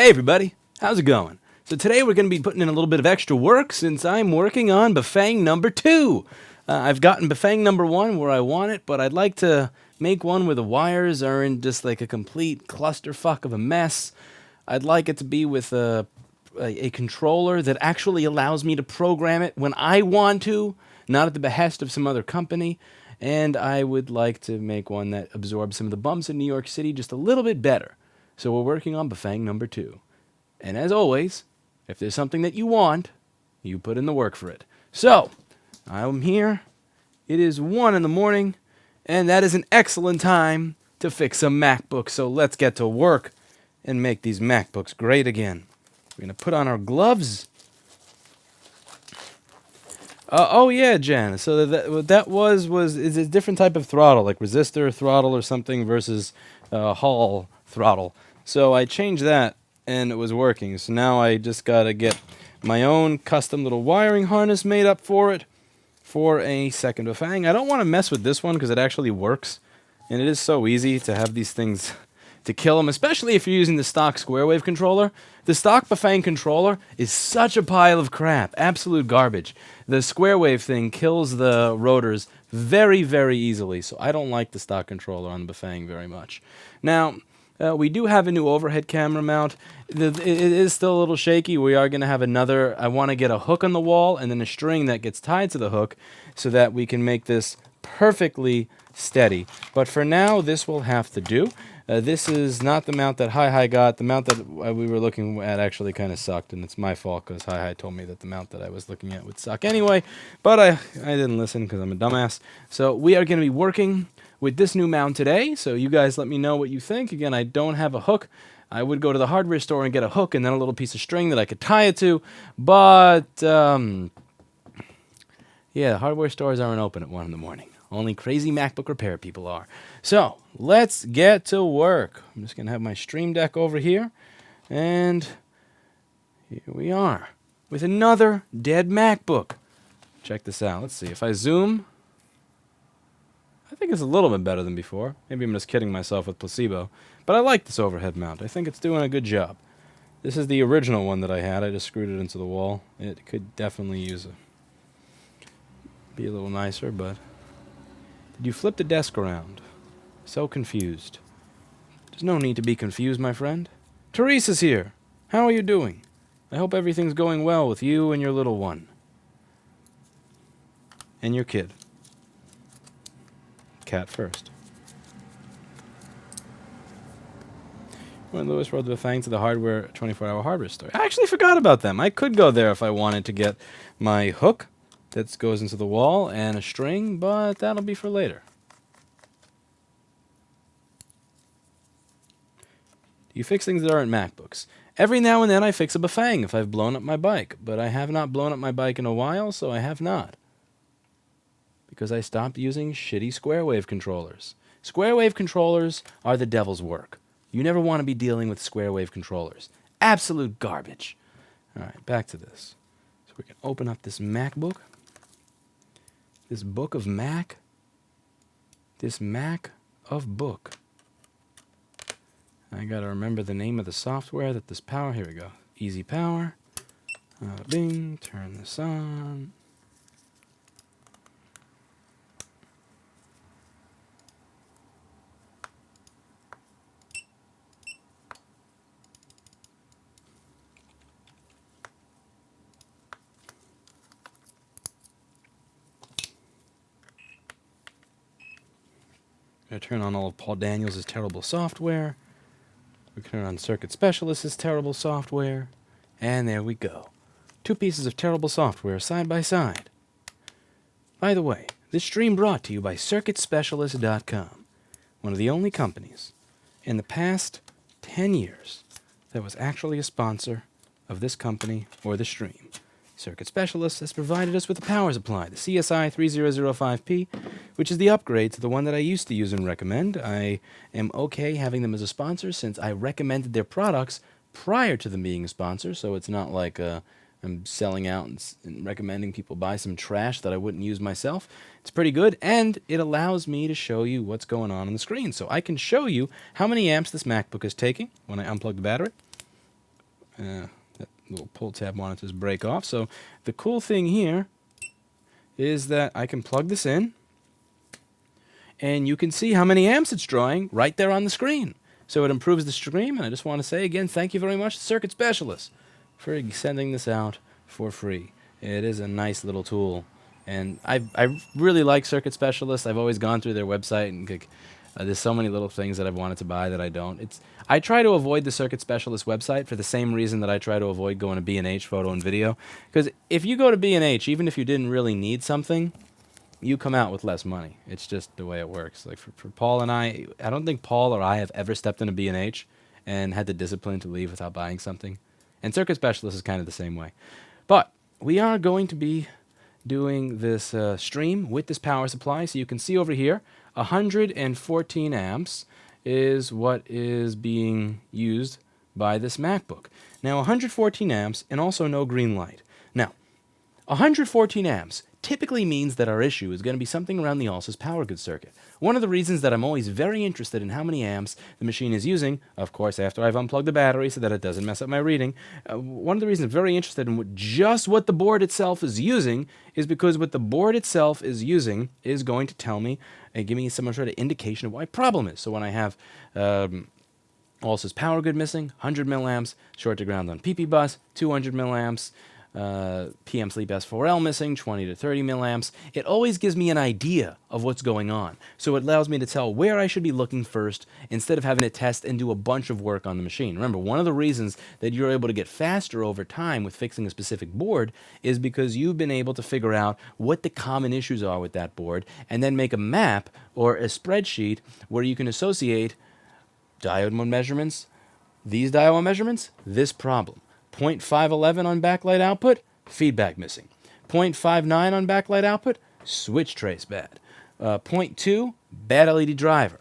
Hey everybody, how's it going? So today we're going to be putting in a little bit of extra work since I'm working on bafang number 2. I've gotten bafang number 1 where I want it, but I'd like to make one where the wires are in just like a complete clusterfuck of a mess. I'd like it to be with a controller that actually allows me to program it when I want to, not at the behest of some other company. And I would like to make one that absorbs some of the bumps in New York City just a little bit better. So we're working on bafang number 2. And as always, if there's something that you want, you put in the work for it. So, I'm here. It is 1 in the morning, and that is an excellent time to fix some MacBooks. So let's get to work and make these MacBooks great again. We're going to put on our gloves. Oh yeah, Jan. So what that was is a different type of throttle, like resistor throttle or something versus Hall throttle. So I changed that, and it was working. So now I just got to get my own custom little wiring harness made up for it for a second bafang. I don't want to mess with this one because it actually works, and it is so easy to have these things to kill them, especially if you're using the stock square wave controller. The stock bafang controller is such a pile of crap, absolute garbage. The square wave thing kills the rotors very, very easily, so I don't like the stock controller on the bafang very much. Now, we do have a new overhead camera mount. It is still a little shaky. We are going to have another. I want to get a hook on the wall and then a string that gets tied to the hook so that we can make this perfectly steady. But for now, this will have to do. This is not the mount that Hi got. The mount that we were looking at actually kind of sucked, and it's my fault because Hi told me that the mount that I was looking at would suck anyway. But I didn't listen because I'm a dumbass. So we are going to be working with this new mount today. So you guys let me know what you think. Again, I don't have a hook. I would go to the hardware store and get a hook and then a little piece of string that I could tie it to. But yeah, hardware stores aren't open at 1 in the morning. Only crazy MacBook repair people are. So, let's get to work. I'm just going to have my Stream Deck over here. And here we are with another dead MacBook. Check this out. Let's see. If I zoom, I think it's a little bit better than before. Maybe I'm just kidding myself with placebo. But I like this overhead mount. I think it's doing a good job. This is the original one that I had. I just screwed it into the wall. It could definitely use be a little nicer, but did you flip the desk around? So confused. There's no need to be confused, my friend. Teresa's here. How are you doing? I hope everything's going well with you and your little one. And your kid. Cat first. When Lewis rode the bafang to the hardware 24-hour hardware store. I actually forgot about them. I could go there if I wanted to get my hook that goes into the wall and a string, but that'll be for later. Do you fix things that aren't MacBooks? Every now and then I fix a bafang if I've blown up my bike, but I have not blown up my bike in a while, so I have not. Because I stopped using shitty square wave controllers. Square wave controllers are the devil's work. You never want to be dealing with square wave controllers. Absolute garbage. All right, back to this. So we can open up this MacBook. This book of Mac. This Mac of book. I gotta remember the name of the software that this power. Here we go. Easy power. Bing. Turn this on. Gonna turn on all of Paul Daniels' terrible software. We turn on Circuit Specialist's terrible software. And there we go. 2 pieces of terrible software side by side. By the way, this stream brought to you by CircuitSpecialist.com, one of the only companies in the past 10 years that was actually a sponsor of this company or the stream. Circuit Specialist has provided us with a power supply, the CSI 3005P, which is the upgrade to the one that I used to use and recommend. I am okay having them as a sponsor since I recommended their products prior to them being a sponsor, so it's not like I'm selling out and recommending people buy some trash that I wouldn't use myself. It's pretty good, and it allows me to show you what's going on the screen. So I can show you how many amps this MacBook is taking when I unplug the battery. That little pull tab wanted to just break off. So the cool thing here is that I can plug this in, and you can see how many amps it's drawing right there on the screen. So it improves the stream, and I just want to say again, thank you very much to Circuit Specialist for sending this out for free. It is a nice little tool, and I really like Circuit Specialist. I've always gone through their website, and there's so many little things that I've wanted to buy that I don't. I try to avoid the Circuit Specialist website for the same reason that I try to avoid going to B&H Photo and Video, because if you go to B&H, even if you didn't really need something, you come out with less money. It's just the way it works. Like for Paul and I don't think Paul or I have ever stepped into B&H and had the discipline to leave without buying something. And Circuit Specialist is kind of the same way. But we are going to be doing this stream with this power supply. So you can see over here, 114 amps is what is being used by this MacBook. Now 114 amps and also no green light. Now 114 amps typically means that our issue is going to be something around the Ultra's power good circuit. One of the reasons that I'm always very interested in how many amps the machine is using, of course after I've unplugged the battery so that it doesn't mess up my reading, one of the reasons I'm very interested in what the board itself is using is because what the board itself is using is going to tell me and give me some sort of indication of what my problem is. So when I have Ultra's power good missing, 100 milliamps, short to ground on PP bus, 200 milliamps, PM Sleep S4L missing, 20 to 30 milliamps. It always gives me an idea of what's going on. So it allows me to tell where I should be looking first instead of having to test and do a bunch of work on the machine. Remember, one of the reasons that you're able to get faster over time with fixing a specific board is because you've been able to figure out what the common issues are with that board and then make a map or a spreadsheet where you can associate diode mode measurements, these diode measurements, this problem. 0.511 on backlight output, feedback missing. 0.59 on backlight output, switch trace bad. 0.2, bad LED driver.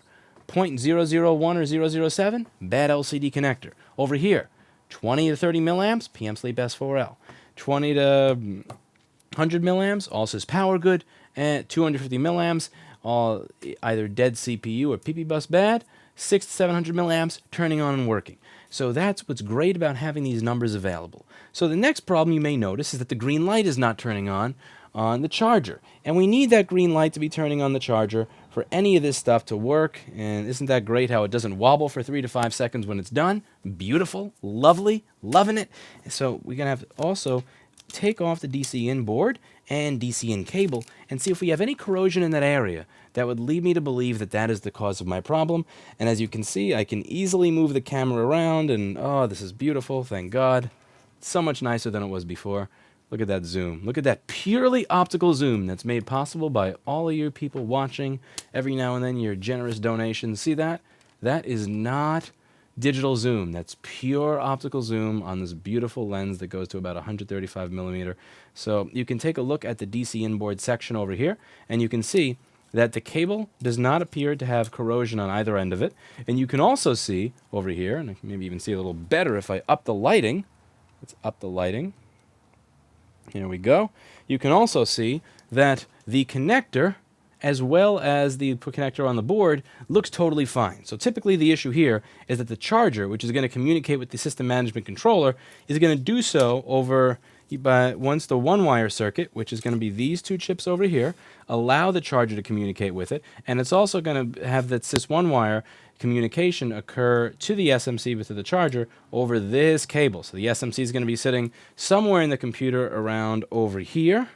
0.001 or 007, bad LCD connector. Over here, 20 to 30 milliamps, PM Sleep S4L. 20 to 100 milliamps, all says power good. And 250 milliamps, all either dead CPU or PP bus bad. 6 to 700 milliamps, turning on and working. So that's what's great about having these numbers available. So the next problem you may notice is that the green light is not turning on the charger. And we need that green light to be turning on the charger for any of this stuff to work. And isn't that great how it doesn't wobble for 3 to 5 seconds when it's done? Beautiful, lovely, loving it. So we're going to have to also take off the DC in board and DC in cable and see if we have any corrosion in that area that would lead me to believe that that is the cause of my problem. And as you can see, I can easily move the camera around, and oh, this is beautiful, thank God. It's so much nicer than it was before. Look at that zoom. Look at that purely optical zoom that's made possible by all of you people watching. Every now and then your generous donations. See that? That is not digital zoom. That's pure optical zoom on this beautiful lens that goes to about 135 millimeter. So you can take a look at the DC inboard section over here, and you can see that the cable does not appear to have corrosion on either end of it. And you can also see over here, and I can maybe even see a little better if I up the lighting. Let's up the lighting. Here we go. You can also see that the connector, as well as the connector on the board, looks totally fine. So typically the issue here is that the charger, which is going to communicate with the system management controller, is going to do so over once the one-wire circuit, which is going to be these two chips over here, allow the charger to communicate with it, and it's also going to have that sys one-wire communication occur to the SMC with the charger over this cable. So the SMC is going to be sitting somewhere in the computer around over here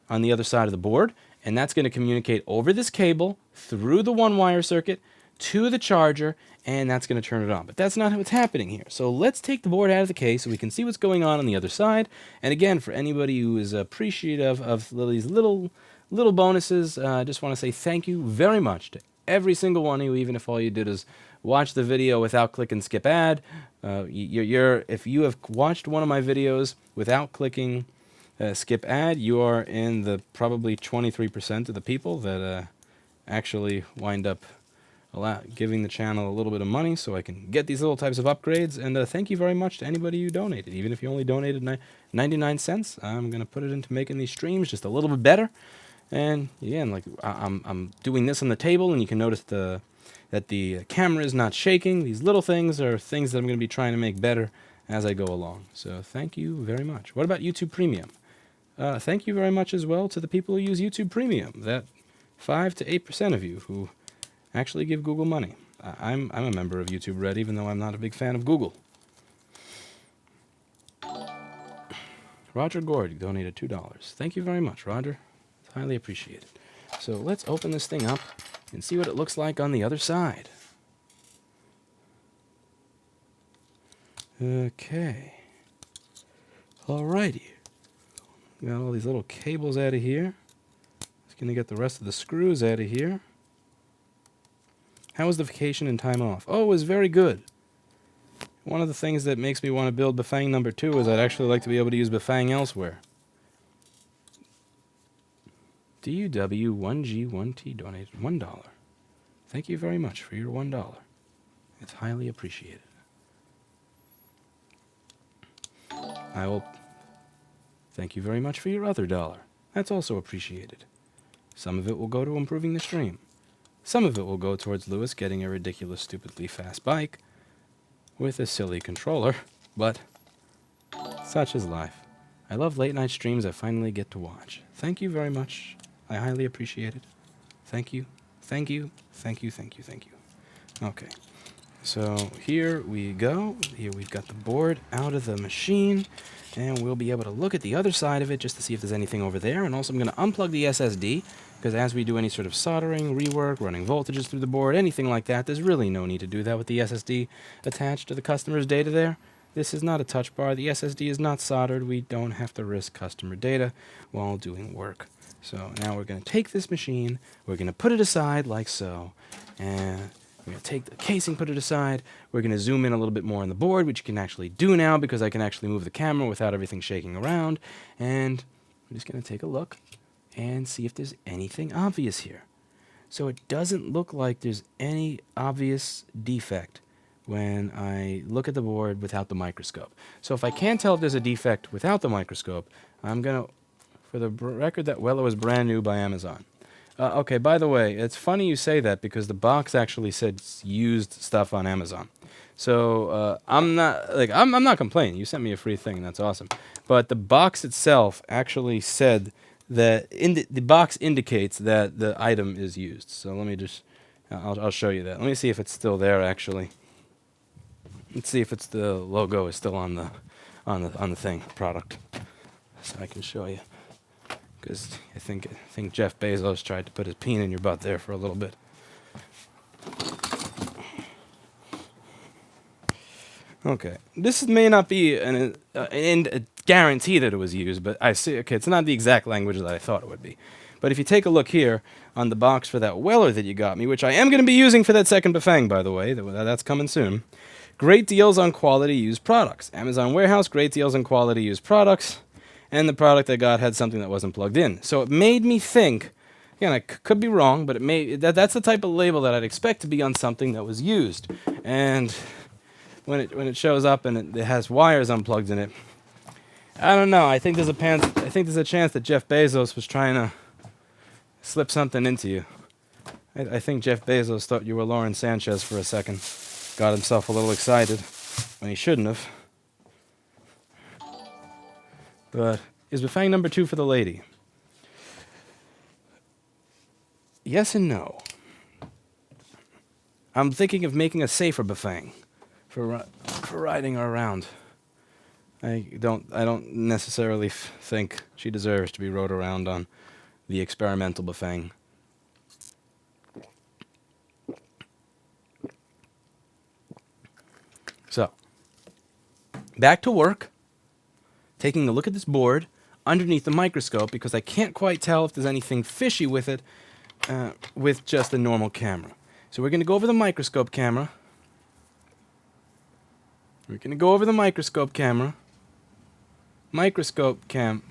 on the other side of the board, and that's going to communicate over this cable through the one-wire circuit to the charger, and that's going to turn it on. But that's not what's happening here. So let's take the board out of the case so we can see what's going on the other side. And again, for anybody who is appreciative of these little bonuses, I just want to say thank you very much to every single one of you, even if all you did is watch the video without clicking skip ad. If you have watched one of my videos without clicking skip ad, you are in the probably 23% of the people that actually wind up giving the channel a little bit of money so I can get these little types of upgrades. And thank you very much to anybody who donated. Even if you only donated 99 cents, I'm going to put it into making these streams just a little bit better. And again, like I'm doing this on the table, and you can notice that the camera is not shaking. These little things are things that I'm going to be trying to make better as I go along. So thank you very much. What about YouTube Premium? Thank you very much as well to the people who use YouTube Premium. That 5 to 8% of you who actually give Google money. I'm a member of YouTube Red, even though I'm not a big fan of Google. Roger Gord donated $2. Thank you very much, Roger. It's highly appreciated. So let's open this thing up and see what it looks like on the other side. Okay. Alrighty. Got all these little cables out of here. Just gonna get the rest of the screws out of here. How was the vacation and time off? Oh, it was very good. One of the things that makes me want to build bafang number 2 is I'd actually like to be able to use bafang elsewhere. DUW1G1T donated $1. Thank you very much for your $1. It's highly appreciated. I will thank you very much for your other $1. That's also appreciated. Some of it will go to improving the stream. Some of it will go towards Lewis getting a ridiculous, stupidly fast bike with a silly controller, but such is life. I love late night streams I finally get to watch. Thank you very much. I highly appreciate it. Thank you. Thank you. Thank you. Thank you. Thank you. Okay. So here we go. Here we've got the board out of the machine, and we'll be able to look at the other side of it just to see if there's anything over there. And also I'm going to unplug the SSD, because as we do any sort of soldering, rework, running voltages through the board, anything like that, there's really no need to do that with the SSD attached to the customer's data there. This is not a touch bar. The SSD is not soldered. We don't have to risk customer data while doing work. So now we're going to take this machine, we're going to put it aside like so, and we're going to take the casing, put it aside. We're going to zoom in a little bit more on the board, which you can actually do now because I can actually move the camera without everything shaking around. And I'm just going to take a look and see if there's anything obvious here. So it doesn't look like there's any obvious defect when I look at the board without the microscope. So if I can't tell if there's a defect without the microscope, I'm going to, for the record, that Weller was brand new by Amazon. Okay, by the way, it's funny you say that because the box actually said used stuff on Amazon. So I'm not complaining. You sent me a free thing, and that's awesome. But the box itself actually said that the box indicates that the item is used. So let me just, I'll show you that. Let me see if it's still there actually. Let's see if it's the logo is still on the thing product, so I can show you. Because I think Jeff Bezos tried to put his peen in your butt there for a little bit. Okay, this may not be a guarantee that it was used, but I see. Okay, it's not the exact language that I thought it would be. But if you take a look here on the box for that Weller that you got me, which I am going to be using for that second bafang, by the way, that's coming soon. Great deals on quality used products. Amazon warehouse, great deals on quality used products. And the product I got had something that wasn't plugged in. So it made me think, again, I could be wrong, but that's the type of label that I'd expect to be on something that was used. And when it shows up and it has wires unplugged in it, I don't know. I think there's a chance that Jeff Bezos was trying to slip something into you. I think Jeff Bezos thought you were Lauren Sanchez for a second. Got himself a little excited when he shouldn't have. But is bafang number 2 for the lady? Yes and no. I'm thinking of making a safer bafang for riding her around. I don't necessarily think she deserves to be rode around on the experimental bafang. So, back to work. Taking a look at this board underneath the microscope because I can't quite tell if there's anything fishy with it with just a normal camera. So we're going to go over the microscope camera. We're going to go over the microscope camera. Microscope cam.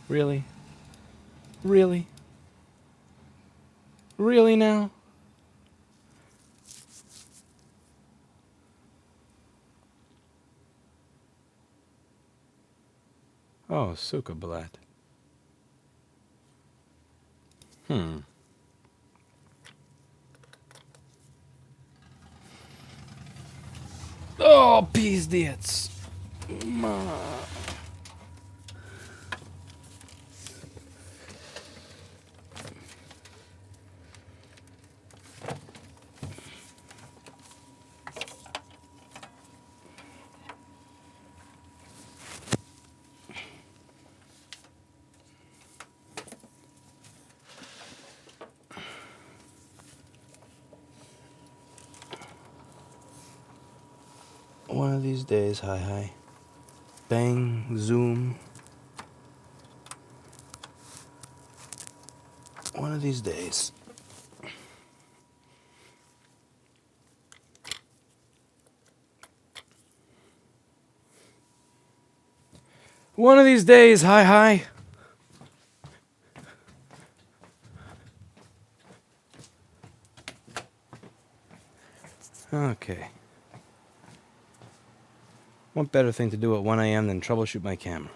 Really? Really? Really now? Oh, Sukablat. Oh Oh, pizdiets. One of these days, hi. Bang, zoom. One of these days. One of these days, hi. Okay. What better thing to do at 1 a.m. than troubleshoot my camera?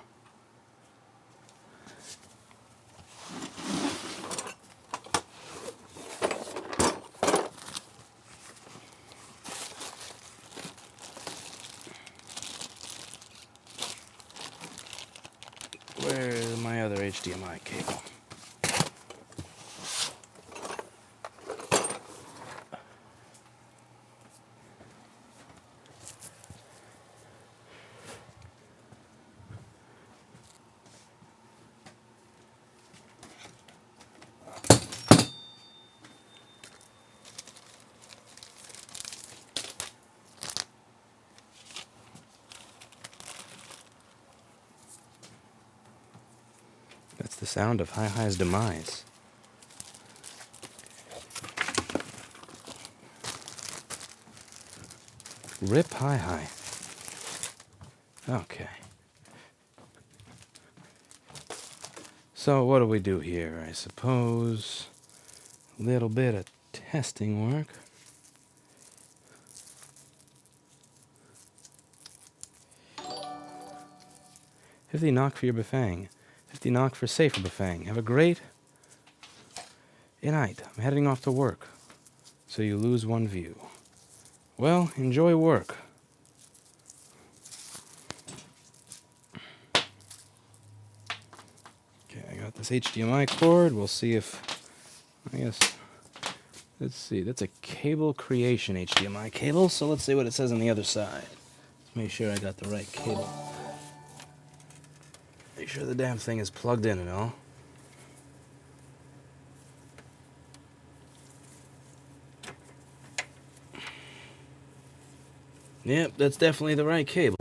Where's my other HDMI cable? That's the sound of Hi's demise. Rip Hi. Okay. So what do we do here? I suppose a little bit of testing work. $50 knock for your bafang. $50 knock for safer bafang. Have a great night. I'm heading off to work, so you lose one view. Well, enjoy work. Okay, I got this HDMI cord. We'll see if, I guess, let's see. That's a cable creation HDMI cable, so let's see what it says on the other side. Make sure I got the right cable. Make sure the damn thing is plugged in and all. Yep, that's definitely the right cable.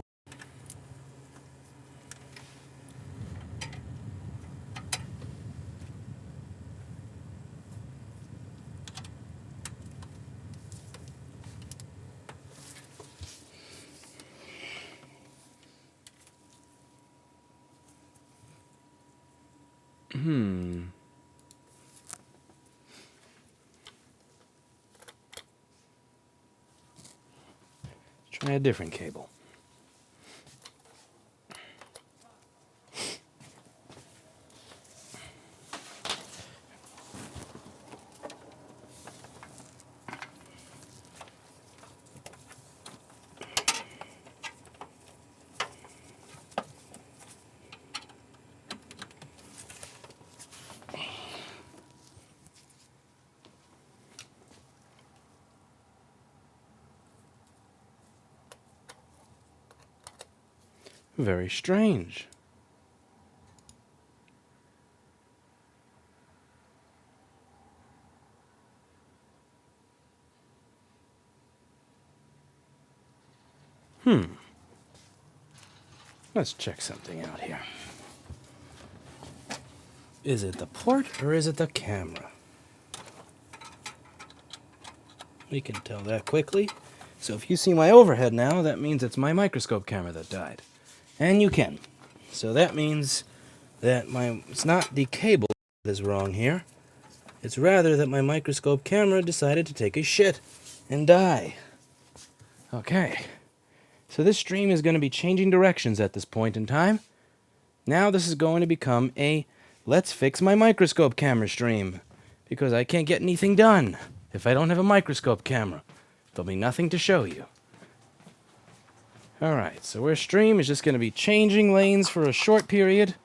Try a different cable. Very strange. Let's check something out here. Is it the port or is it the camera? We can tell that quickly. So if you see my overhead now, that means it's my microscope camera that died. And you can. So that means that it's not the cable that is wrong here. It's rather that my microscope camera decided to take a shit and die. Okay. So this stream is going to be changing directions at this point in time. Now this is going to become a let's fix my microscope camera stream. Because I can't get anything done if I don't have a microscope camera. There'll be nothing to show you. Alright, so our stream is just going to be changing lanes for a short period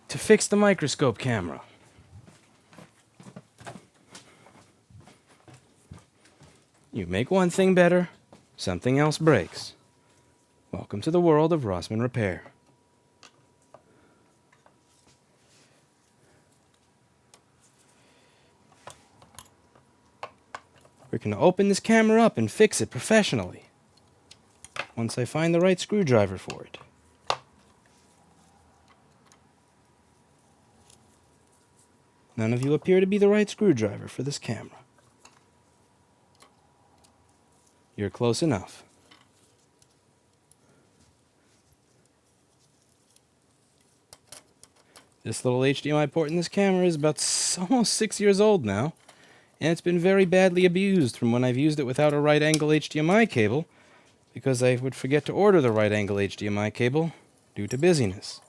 to fix the microscope camera. You make one thing better, something else breaks. Welcome to the world of Rossman Repair. We're going to open this camera up and fix it professionally once I find the right screwdriver for it. None of you appear to be the right screwdriver for this camera. You're close enough. This little HDMI port in this camera is about almost 6 years old now, and it's been very badly abused from when I've used it without a right angle HDMI cable, because I would forget to order the right angle HDMI cable due to busyness.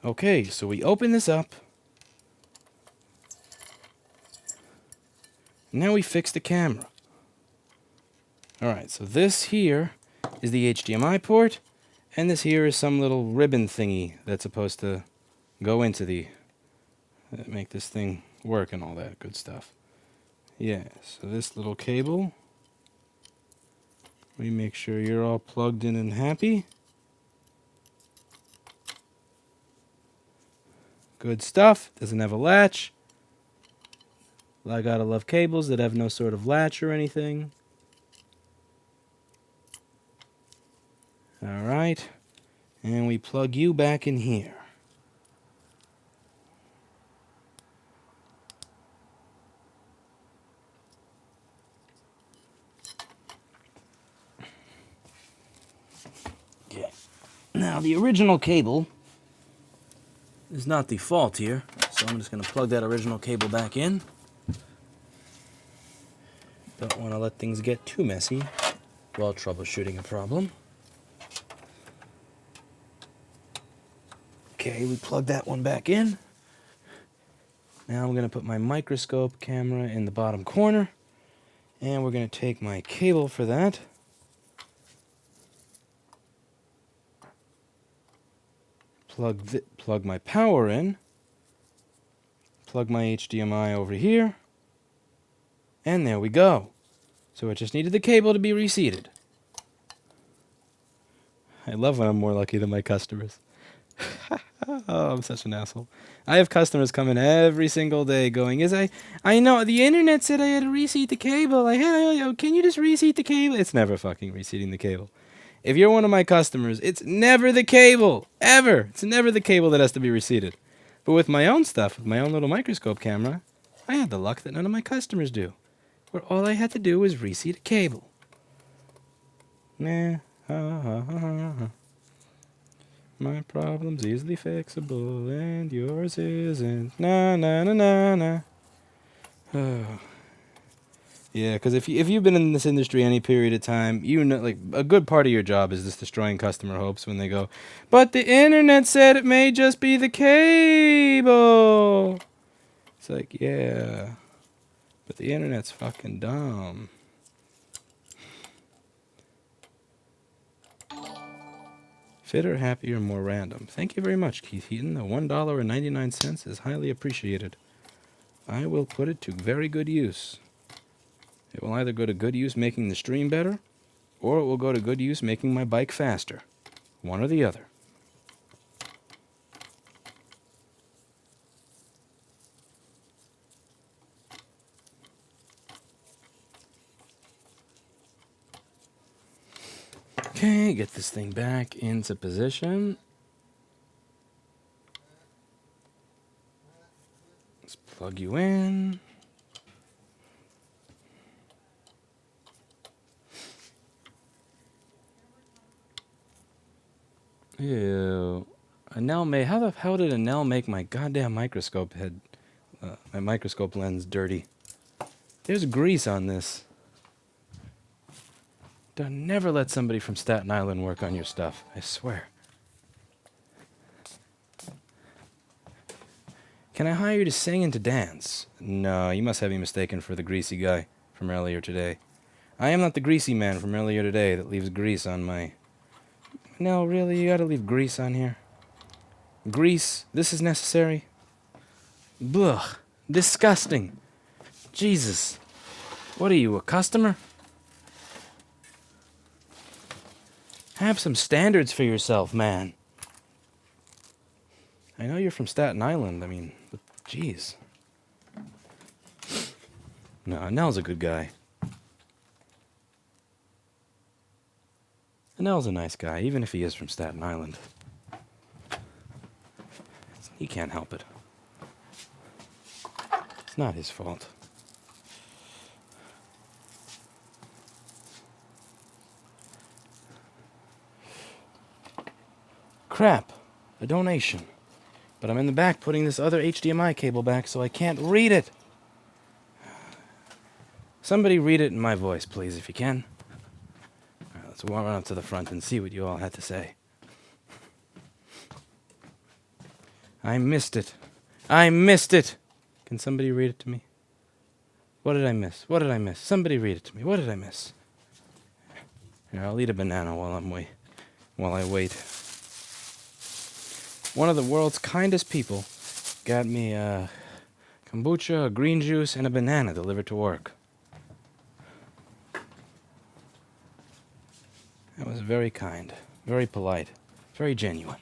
Okay, so we open this up. Now we fix the camera. Alright, so this here is the HDMI port, and this here is some little ribbon thingy that's supposed to go into the... make this thing work and all that good stuff. Yeah, so this little cable, we make sure you're all plugged in and happy. Good stuff, doesn't have a latch. I gotta love cables that have no sort of latch or anything. Alright, and we plug you back in here. Okay, now the original cable is not the fault here, so I'm just going to plug that original cable back in. Don't want to let things get too messy while troubleshooting a problem. Okay, we plug that one back in. Now I'm going to put my microscope camera in the bottom corner, and we're going to take my cable for that. Plug my power in. Plug my HDMI over here. And there we go. So it just needed the cable to be reseated. I love when I'm more lucky than my customers. Oh, I'm such an asshole. I have customers come in every single day going, I know, the internet said I had to reseat the cable. Can you just reseat the cable? It's never fucking reseating the cable. If you're one of my customers, it's never the cable. Ever. It's never the cable that has to be reseated. But with my own stuff, with my own little microscope camera, I had the luck that none of my customers do. Where all I had to do was reseat a cable. Nah. My problem's easily fixable, and yours isn't. Na na na na na. Yeah, because if you've been in this industry any period of time, you know, like, a good part of your job is just destroying customer hopes when they go, but the internet said it may just be the cable. It's like, yeah, but the internet's fucking dumb. Fitter, happier, more random. Thank you very much, Keith Heaton. The $1.99 is highly appreciated. I will put it to very good use. It will either go to good use making the stream better, or it will go to good use making my bike faster. One or the other. Okay, get this thing back into position. Let's plug you in. Ew. How did Anel make my goddamn microscope head, my microscope lens dirty? There's grease on this. Don't never let somebody from Staten Island work on your stuff, I swear. Can I hire you to sing and to dance? No, you must have me mistaken for the greasy guy from earlier today. I am not the greasy man from earlier today that leaves grease on my... No, really? You gotta leave grease on here? Grease? This is necessary? Blech. Disgusting. Jesus. What are you, a customer? Have some standards for yourself, man. I know you're from Staten Island, I mean, but jeez. No, Nell's a good guy. Nell's a nice guy, even if he is from Staten Island. He can't help it. It's not his fault. Crap, a donation. But I'm in the back putting this other HDMI cable back so I can't read it. Somebody read it in my voice, please, if you can. All right, let's run up to the front and see what you all had to say. I missed it. I missed it. Can somebody read it to me? What did I miss? What did I miss? Somebody read it to me. What did I miss? Here, I'll eat a banana while I wait. One of the world's kindest people got me kombucha, a green juice, and a banana delivered to work. That was very kind, very polite, very genuine.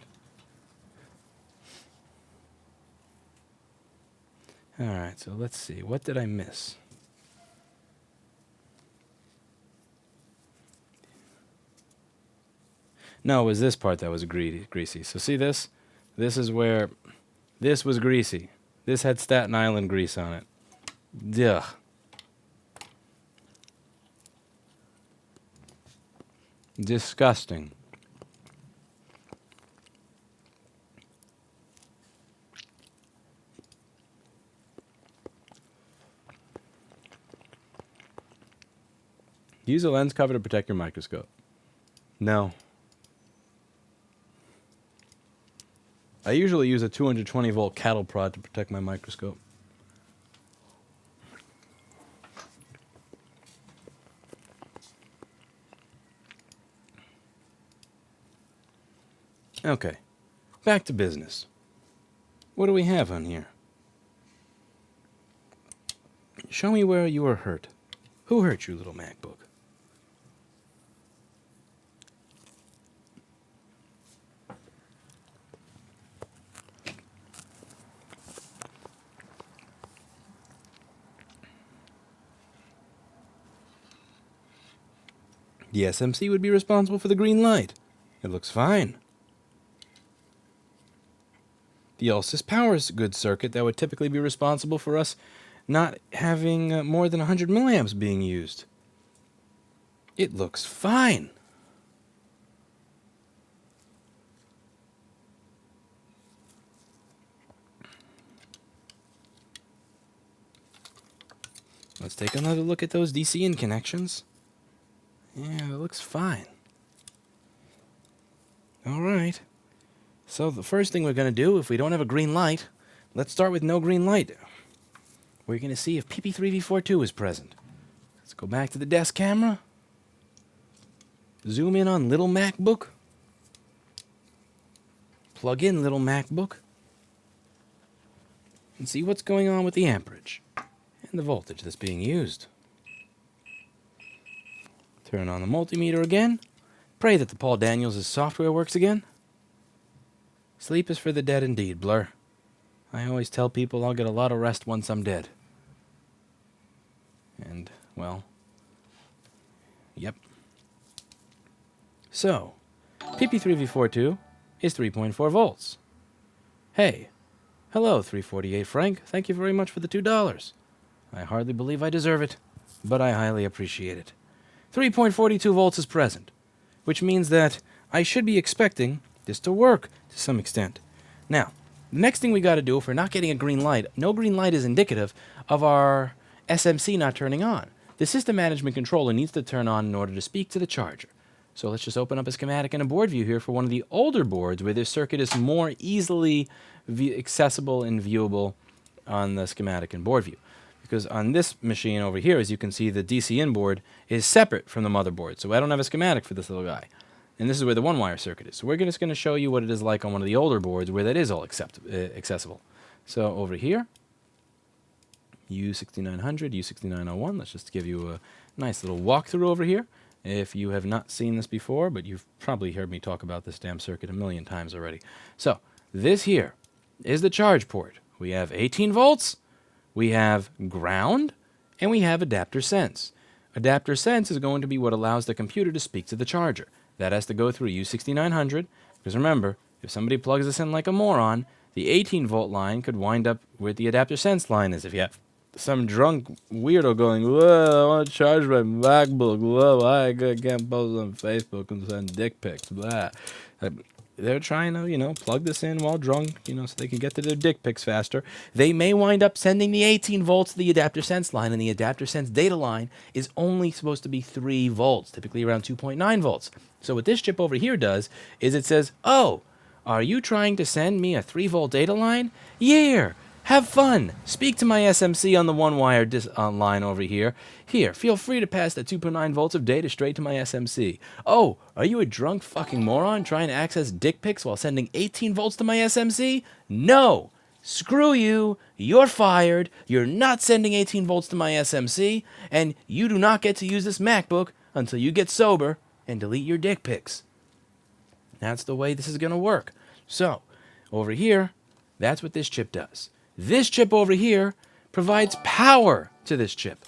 Alright, so let's see. What did I miss? No, it was this part that was greasy. So see this? This is where... This was greasy. This had Staten Island grease on it. Ugh. Disgusting. Use a lens cover to protect your microscope. No. I usually use a 220 volt cattle prod to protect my microscope. Okay, back to business. What do we have on here? Show me where you were hurt. Who hurt you, little MacBook? The SMC would be responsible for the green light. It looks fine. The Ulsys power good circuit that would typically be responsible for us not having more than 100 milliamps being used. It looks fine. Let's take another look at those DC-in connections. Yeah, it looks fine. Alright. So the first thing we're going to do, if we don't have a green light, let's start with no green light. We're going to see if PP3V42 is present. Let's go back to the desk camera. Zoom in on little MacBook. Plug in little MacBook. And see what's going on with the amperage and the voltage that's being used. Turn on the multimeter again. Pray that the Paul Daniels' software works again. Sleep is for the dead indeed, Blur. I always tell people I'll get a lot of rest once I'm dead. And, well, yep. So, PP3V42 is 3.4 volts. Hey, hello 348 Frank, thank you very much for the $2. I hardly believe I deserve it, but I highly appreciate it. 3.42 volts is present, which means that I should be expecting this to work to some extent. Now, the next thing we got to do, if we're not getting a green light, no green light is indicative of our SMC not turning on. The system management controller needs to turn on in order to speak to the charger. So let's just open up a schematic and a board view here for one of the older boards where this circuit is more easily accessible and viewable on the schematic and board view. because on this machine over here, as you can see, the DC in board is separate from the motherboard. So I don't have a schematic for this little guy. And this is where the one-wire circuit is. So we're just going to show you what it is like on one of the older boards where that is all accessible. So over here, U6900, U6901. Let's just give you a nice little walkthrough over here. If you have not seen this before, but you've probably heard me talk about this damn circuit a million times already. So this here is the charge port. We have 18 volts, we have ground, and we have adapter sense. Adapter sense is going to be what allows the computer to speak to the charger. That has to go through U6900, because remember, if somebody plugs this in like a moron, the 18 volt line could wind up where the adapter sense line is. If you have some drunk weirdo going, whoa, I want to charge my MacBook, whoa, I can't post on Facebook and send dick pics, blah. They're trying to, you know, plug this in while drunk, you know, so they can get to their dick pics faster. They may wind up sending the 18 volts to the adapter sense line, and the adapter sense data line is only supposed to be 3 volts, typically around 2.9 volts. So what this chip over here does is it says, oh, are you trying to send me a 3 volt data line? Yeah. Have fun. Speak to my SMC on the one-wire line over here. Here, feel free to pass that 2.9 volts of data straight to my SMC. Oh, are you a drunk fucking moron trying to access dick pics while sending 18 volts to my SMC? No. Screw you. You're fired. You're not sending 18 volts to my SMC, and you do not get to use this MacBook until you get sober and delete your dick pics. That's the way this is going to work. So, over here, that's what this chip does. This chip over here provides power to this chip.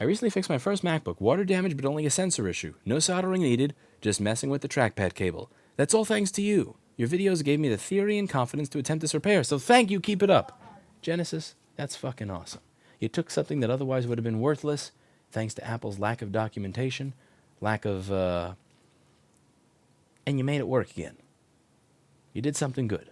I recently fixed my first MacBook. Water damage, but only a sensor issue. No soldering needed, just messing with the trackpad cable. That's all thanks to you. Your videos gave me the theory and confidence to attempt this repair, so thank you, keep it up. Genesis, that's fucking awesome. You took something that otherwise would have been worthless, thanks to Apple's lack of documentation, lack of, and you made it work again. You did something good.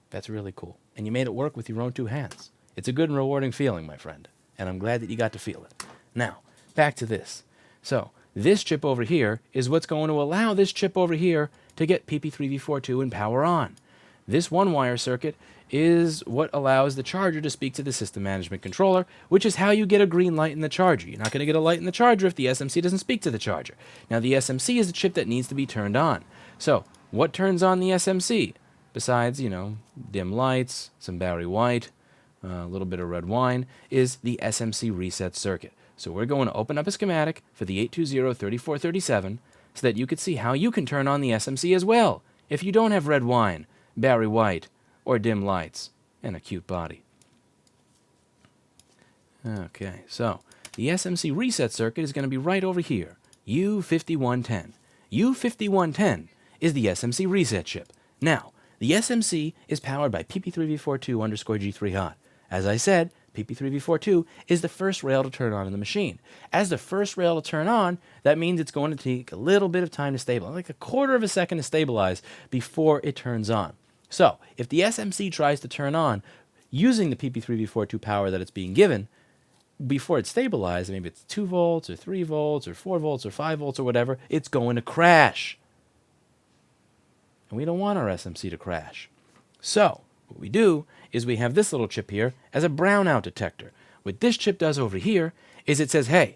That's really cool. And you made it work with your own 2 hands. It's a good and rewarding feeling, my friend. And I'm glad that you got to feel it. Now, back to this. So, this chip over here is what's going to allow this chip over here to get PP3V42 and power on. This one-wire circuit is what allows the charger to speak to the system management controller, which is how you get a green light in the charger. You're not going to get a light in the charger if the SMC doesn't speak to the charger. Now, the SMC is the chip that needs to be turned on. So, what turns on the SMC? Besides, you know, dim lights, some Barry White, a little bit of red wine, is the SMC reset circuit. So we're going to open up a schematic for the 820-3437 so that you could see how you can turn on the SMC as well if you don't have red wine, Barry White, or dim lights, and a cute body. Okay, so the SMC reset circuit is going to be right over here, U5110. U5110 is the SMC reset chip. Now, the SMC is powered by PP3V42_G3hot. As I said, PP3V42 is the first rail to turn on in the machine. As the first rail to turn on, that means it's going to take a little bit of time to stabilize, like a quarter of a second to stabilize before it turns on. So, if the SMC tries to turn on using the PP3V42 power that it's being given, before it's stabilized, maybe it's 2 volts or 3 volts or 4 volts or 5 volts or whatever, it's going to crash. And we don't want our SMC to crash. So, what we do is we have this little chip here as a brownout detector. What this chip does over here is it says, hey,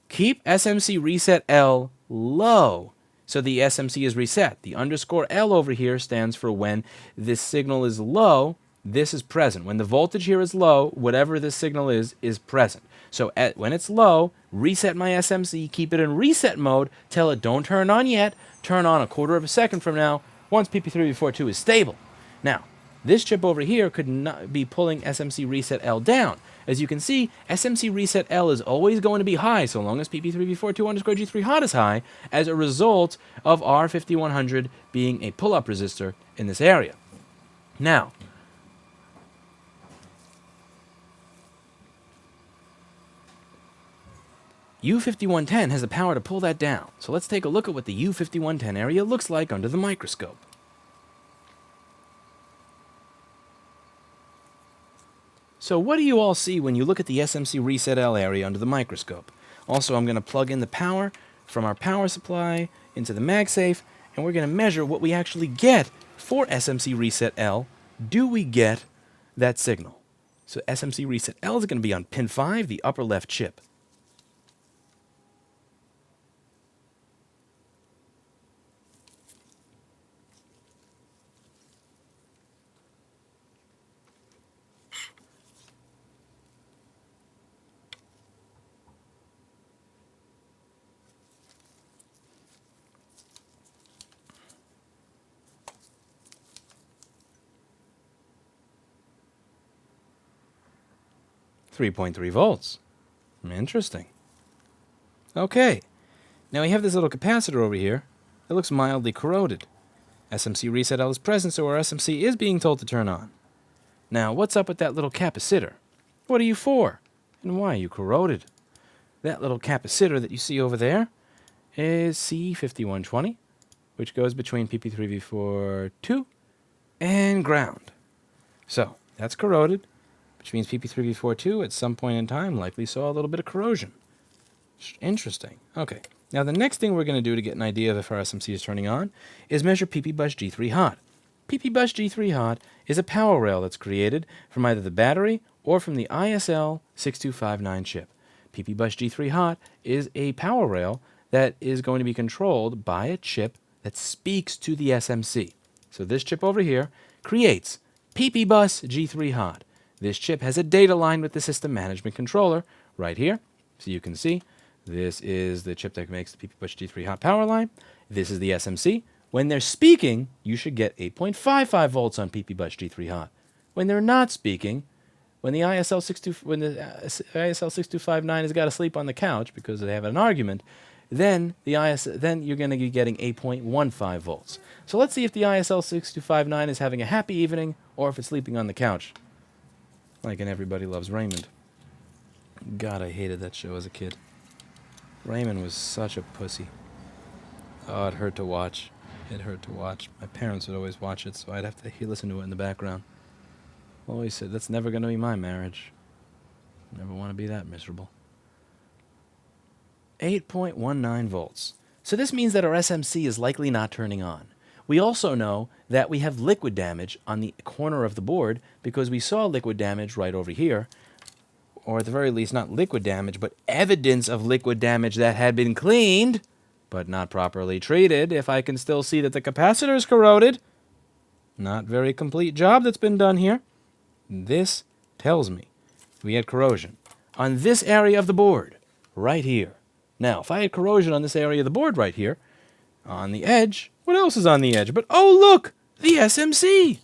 keep SMC reset L low so the SMC is reset. The _L over here stands for when this signal is low, this is present. When the voltage here is low, whatever this signal is present. So when it's low, reset my SMC, keep it in reset mode, tell it don't turn on yet, turn on a quarter of a second from now, once PP3V42 is stable. Now, this chip over here could not be pulling SMC reset L down. As you can see, SMC reset L is always going to be high so long as PP3V42_G3hot is high as a result of R5100 being a pull-up resistor in this area. Now, U5110 has the power to pull that down. So let's take a look at what the U5110 area looks like under the microscope. So what do you all see when you look at the SMC reset L area under the microscope? Also, I'm going to plug in the power from our power supply into the MagSafe, and we're going to measure what we actually get for SMC reset L. Do we get that signal? So SMC reset L is going to be on pin 5, the upper left chip. .3 volts. Interesting. Okay. Now we have this little capacitor over here that looks mildly corroded. SMC reset L is present, so our SMC is being told to turn on. Now, what's up with that little capacitor? What are you for? And why are you corroded? That little capacitor that you see over there is C5120, which goes between PP3V42 and ground. So, that's corroded, which means PP3V42 at some point in time likely saw a little bit of corrosion. Interesting. Okay. Now, the next thing we're going to do to get an idea of if our SMC is turning on is measure PP-bus G3 hot. PP-bus G3 hot is a power rail that's created from either the battery or from the ISL 6259 chip. PP-bus G3 hot is a power rail that is going to be controlled by a chip that speaks to the SMC. So this chip over here creates PP-bus G3 hot. This chip has a data line with the system management controller right here. So you can see this is the chip that makes the PP-bus G3 hot power line. This is the SMC. When they're speaking, you should get 8.55 volts on PP-bus G3 hot. When they're not speaking, when the ISL 6259 has got to sleep on the couch because they have an argument, then you're going to be getting 8.15 volts. So let's see if the ISL 6259 is having a happy evening or if it's sleeping on the couch. Like in Everybody Loves Raymond. God, I hated that show as a kid. Raymond was such a pussy. Oh, it hurt to watch. It hurt to watch. My parents would always watch it, so I'd have to listen to it in the background. Always said, that's never going to be my marriage. Never want to be that miserable. 8.19 volts. So this means that our SMC is likely not turning on. We also know that we have liquid damage on the corner of the board because we saw liquid damage right over here. Or at the very least, not liquid damage, but evidence of liquid damage that had been cleaned, but not properly treated. If I can still see that the capacitor is corroded, not very complete job that's been done here. This tells me we had corrosion on this area of the board, right here. Now, if I had corrosion on this area of the board right here, on the edge, what else is on the edge? But, oh, look, the SMC.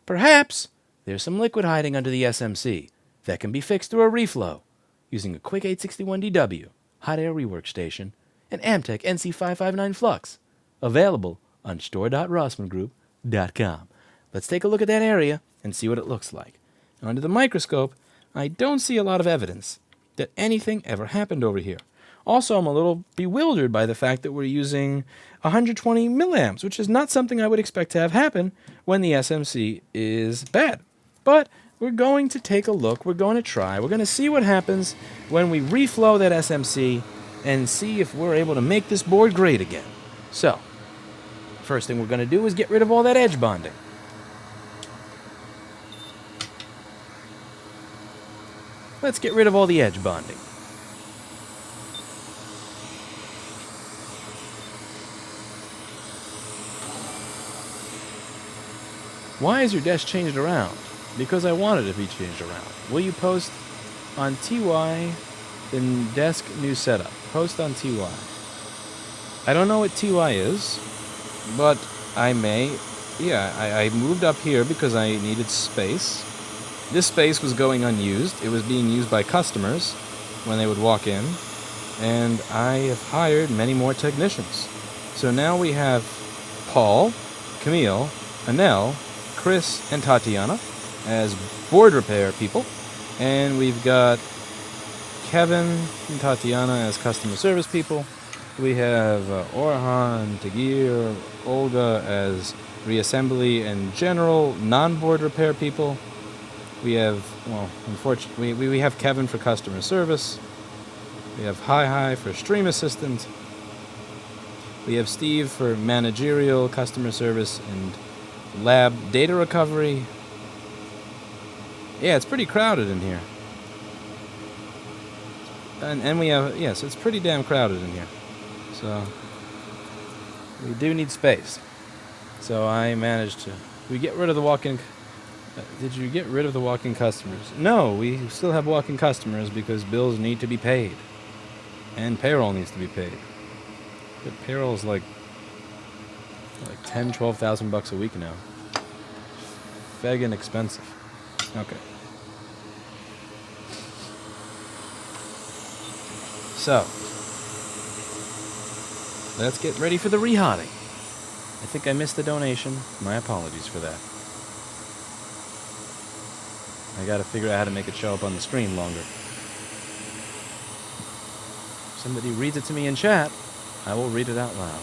Perhaps there's some liquid hiding under the SMC that can be fixed through a reflow using a quick 861DW, hot air rework station, and Amtech NC559 flux, available on store.rossmangroup.com. Let's take a look at that area and see what it looks like. Under the microscope, I don't see a lot of evidence that anything ever happened over here. Also, I'm a little bewildered by the fact that we're using 120 milliamps, which is not something I would expect to have happen when the SMC is bad. But we're going to take a look. We're going to try. We're going to see what happens when we reflow that SMC and see if we're able to make this board great again. So, first thing we're going to do is get rid of all that edge bonding. Let's get rid of all the edge bonding. Why is your desk changed around? Because I wanted it to be changed around. Will you post on TY the desk new setup? Post on TY. I don't know what TY is, but I may. Yeah, I moved up here because I needed space. This space was going unused. It was being used by customers when they would walk in, and I have hired many more technicians. So now we have Paul, Camille, Anel, Chris, and Tatiana as board repair people, and we've got Kevin and Tatiana as customer service people. We have Orhan, Tagir, Olga as reassembly and general non-board repair people. We have, well, unfortunately, we have Kevin for customer service. We have Hi for stream assistant. We have Steve for managerial customer service and lab data recovery. Yeah, it's pretty crowded in here. And we have, yes, it's pretty damn crowded in here. So, we do need space. So I managed to, we get rid of the walk-in, did you get rid of the walk-in customers? No, we still have walk-in customers because bills need to be paid. And payroll needs to be paid. But payroll's like 10, 12,000 bucks a week now. Feggin' expensive. Okay. So, let's get ready for the rehotting. I think I missed the donation. My apologies for that. I gotta figure out how to make it show up on the screen longer. If somebody reads it to me in chat, I will read it out loud.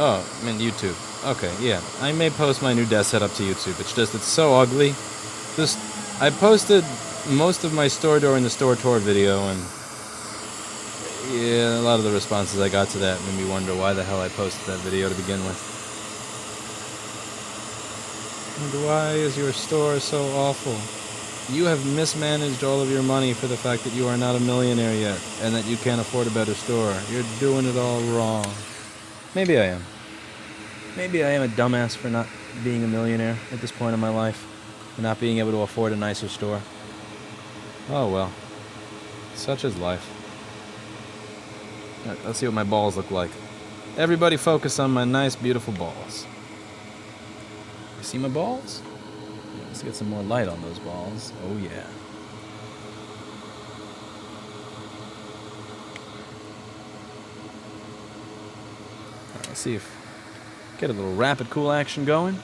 Oh, I mean YouTube. Okay, yeah. I may post my new desk setup to YouTube. It's just, it's so ugly. I posted most of my store during the store tour video, and yeah, a lot of the responses I got to that made me wonder why the hell I posted that video to begin with. And why is your store so awful? You have mismanaged all of your money for the fact that you are not a millionaire yet, and that you can't afford a better store. You're doing it all wrong. Maybe I am. Maybe I am a dumbass for not being a millionaire at this point in my life, and not being able to afford a nicer store. Oh well. Such is life. Alright, let's see what my balls look like. Everybody focus on my nice, beautiful balls. You see my balls? Yeah, let's get some more light on those balls. Oh yeah. Alright, let's see if... Get a little rapid cool action going.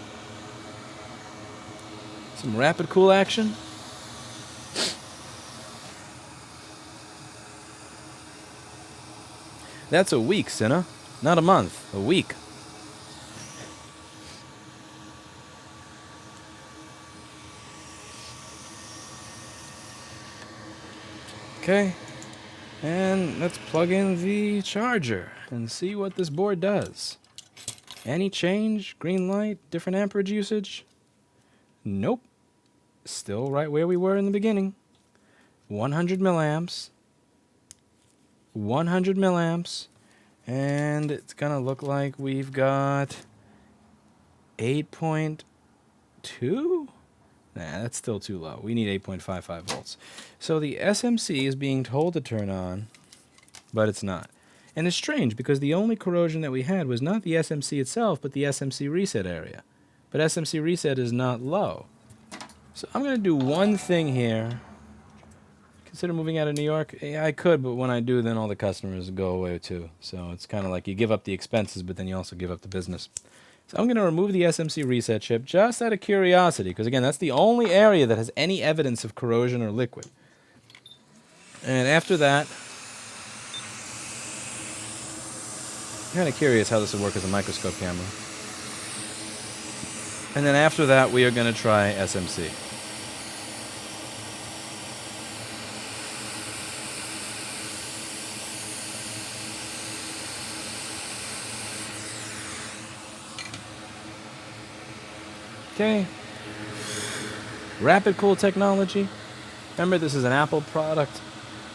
Some rapid cool action. That's a week, Cinna. Not a month. A week. Okay. And let's plug in the charger and see what this board does. Any change? Green light? Different amperage usage? Nope. Still right where we were in the beginning. 100 milliamps. 100 milliamps. And it's going to look like we've got 8.2? Nah, that's still too low. We need 8.55 volts. So the SMC is being told to turn on, but it's not. And it's strange because the only corrosion that we had was not the SMC itself, but the SMC reset area. But SMC reset is not low. So I'm going to do one thing here. Consider moving out of New York? Yeah, I could, but when I do, then all the customers go away too. So it's kind of like you give up the expenses, but then you also give up the business. So I'm going to remove the SMC reset chip just out of curiosity, because again, that's the only area that has any evidence of corrosion or liquid. And after that, I'm kind of curious how this would work as a microscope camera. And then after that, we are going to try SMC. Okay. Rapid cool technology. Remember, this is an Apple product.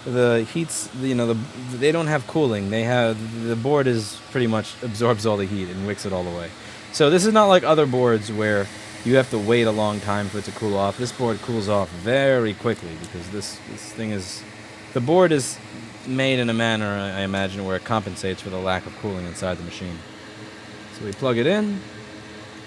The heats, they don't have cooling. The board is pretty much absorbs all the heat and wicks it all away. So this is not like other boards where you have to wait a long time for it to cool off. This board cools off very quickly because this thing is, the board is made in a manner, I imagine, where it compensates for the lack of cooling inside the machine. So we plug it in.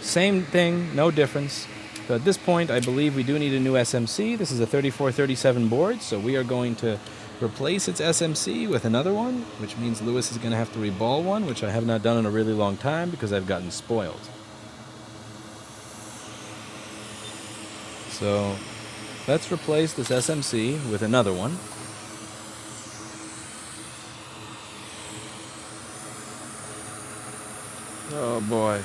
Same thing, no difference. But at this point, I believe we do need a new SMC. This is a 3437 board, so we are going to replace its SMC with another one, which means Lewis is going to have to reball one, which I have not done in a really long time because I've gotten spoiled. So let's replace this SMC with another one. Oh boy.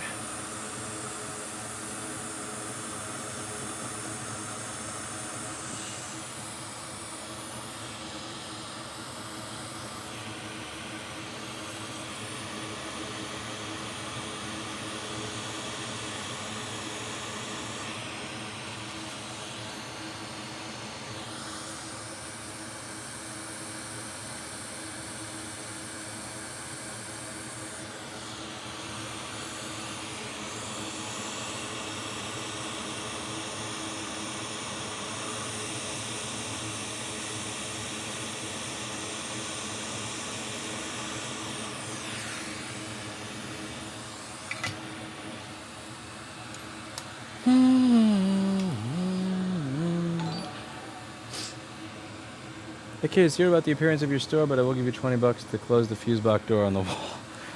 The kids hear about the appearance of your store, but I will give you $20 to close the fuse box door on the wall.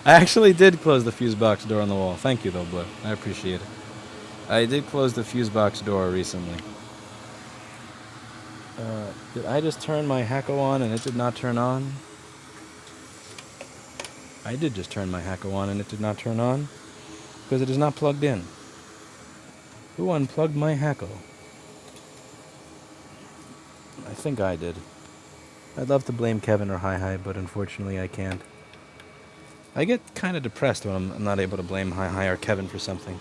I actually did close the fuse box door on the wall. Thank you, though, Blue. I appreciate it. I did close the fuse box door recently. Did I just turn my HAKKO on and it did not turn on? I did just turn my HAKKO on and it did not turn on because it is not plugged in. Who unplugged my HAKKO? I think I did. I'd love to blame Kevin or Hi, but unfortunately I can't. I get kind of depressed when I'm not able to blame Hi or Kevin for something.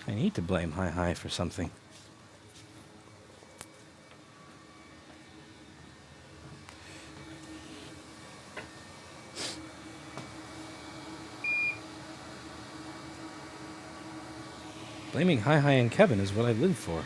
I need to blame Hi for something. Blaming Hi and Kevin is what I live for.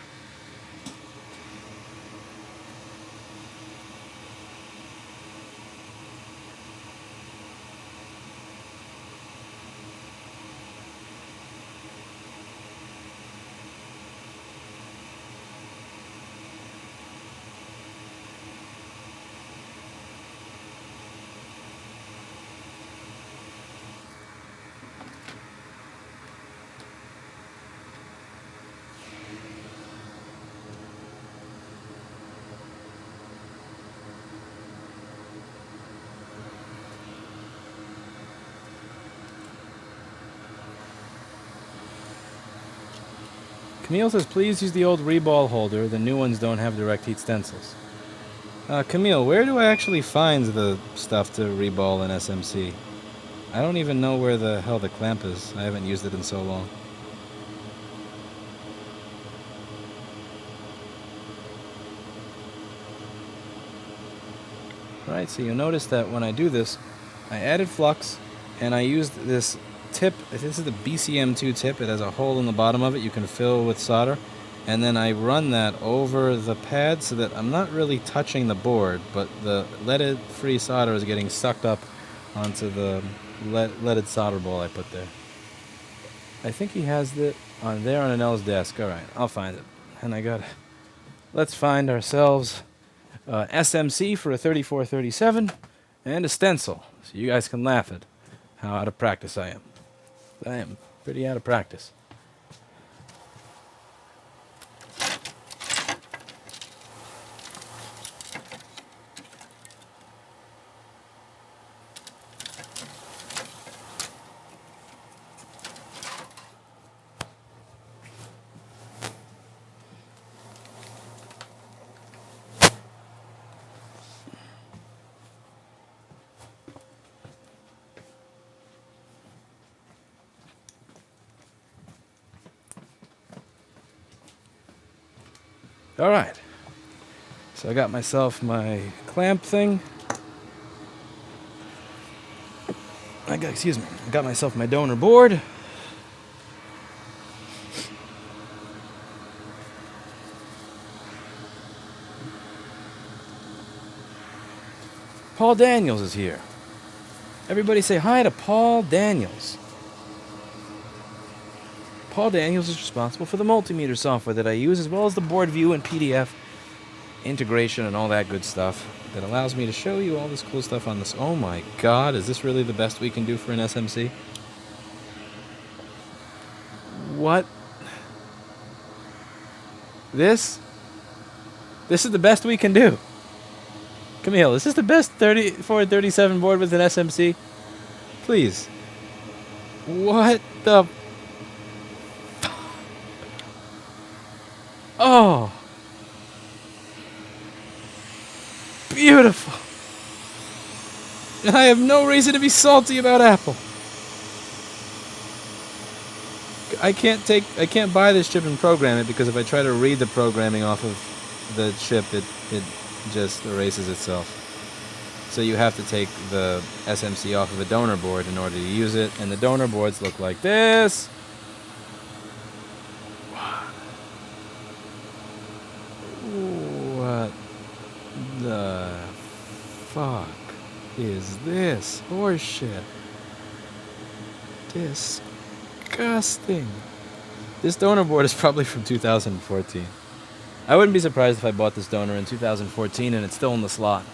Camille says, please use the old Reball holder. The new ones don't have direct heat stencils. Camille, where do I actually find the stuff to reball in SMC? I don't even know where the hell the clamp is. I haven't used it in so long. Alright, so you'll notice that when I do this, I added flux, and I used this tip. This is the BCM2 tip. It has a hole in the bottom of it you can fill with solder. And then I run that over the pad so that I'm not really touching the board, but the leaded-free solder is getting sucked up onto the leaded solder ball I put there. I think he has it on there on Anel's desk. Alright, I'll find it. And I got it. Let's find ourselves SMC for a 3437 and a stencil, so you guys can laugh at how out of practice I am. I am pretty out of practice. Alright, so I got myself my clamp thing. I got myself my donor board. Paul Daniels is here. Everybody say hi to Paul Daniels. Paul Daniels is responsible for the multimeter software that I use, as well as the board view and PDF integration and all that good stuff that allows me to show you all this cool stuff on this. Oh my god, is this really the best we can do for an SMC? What? This is the best we can do. Camille, is this the best 3437 board with an SMC? Please. What the... Oh! Beautiful! And I have no reason to be salty about Apple. I can't buy this chip and program it, because if I try to read the programming off of the chip, it just erases itself. So you have to take the SMC off of a donor board in order to use it, and the donor boards look like this. What the fuck is this horseshit? Disgusting. This donor board is probably from 2014. I wouldn't be surprised if I bought this donor in 2014 and it's still in the slot.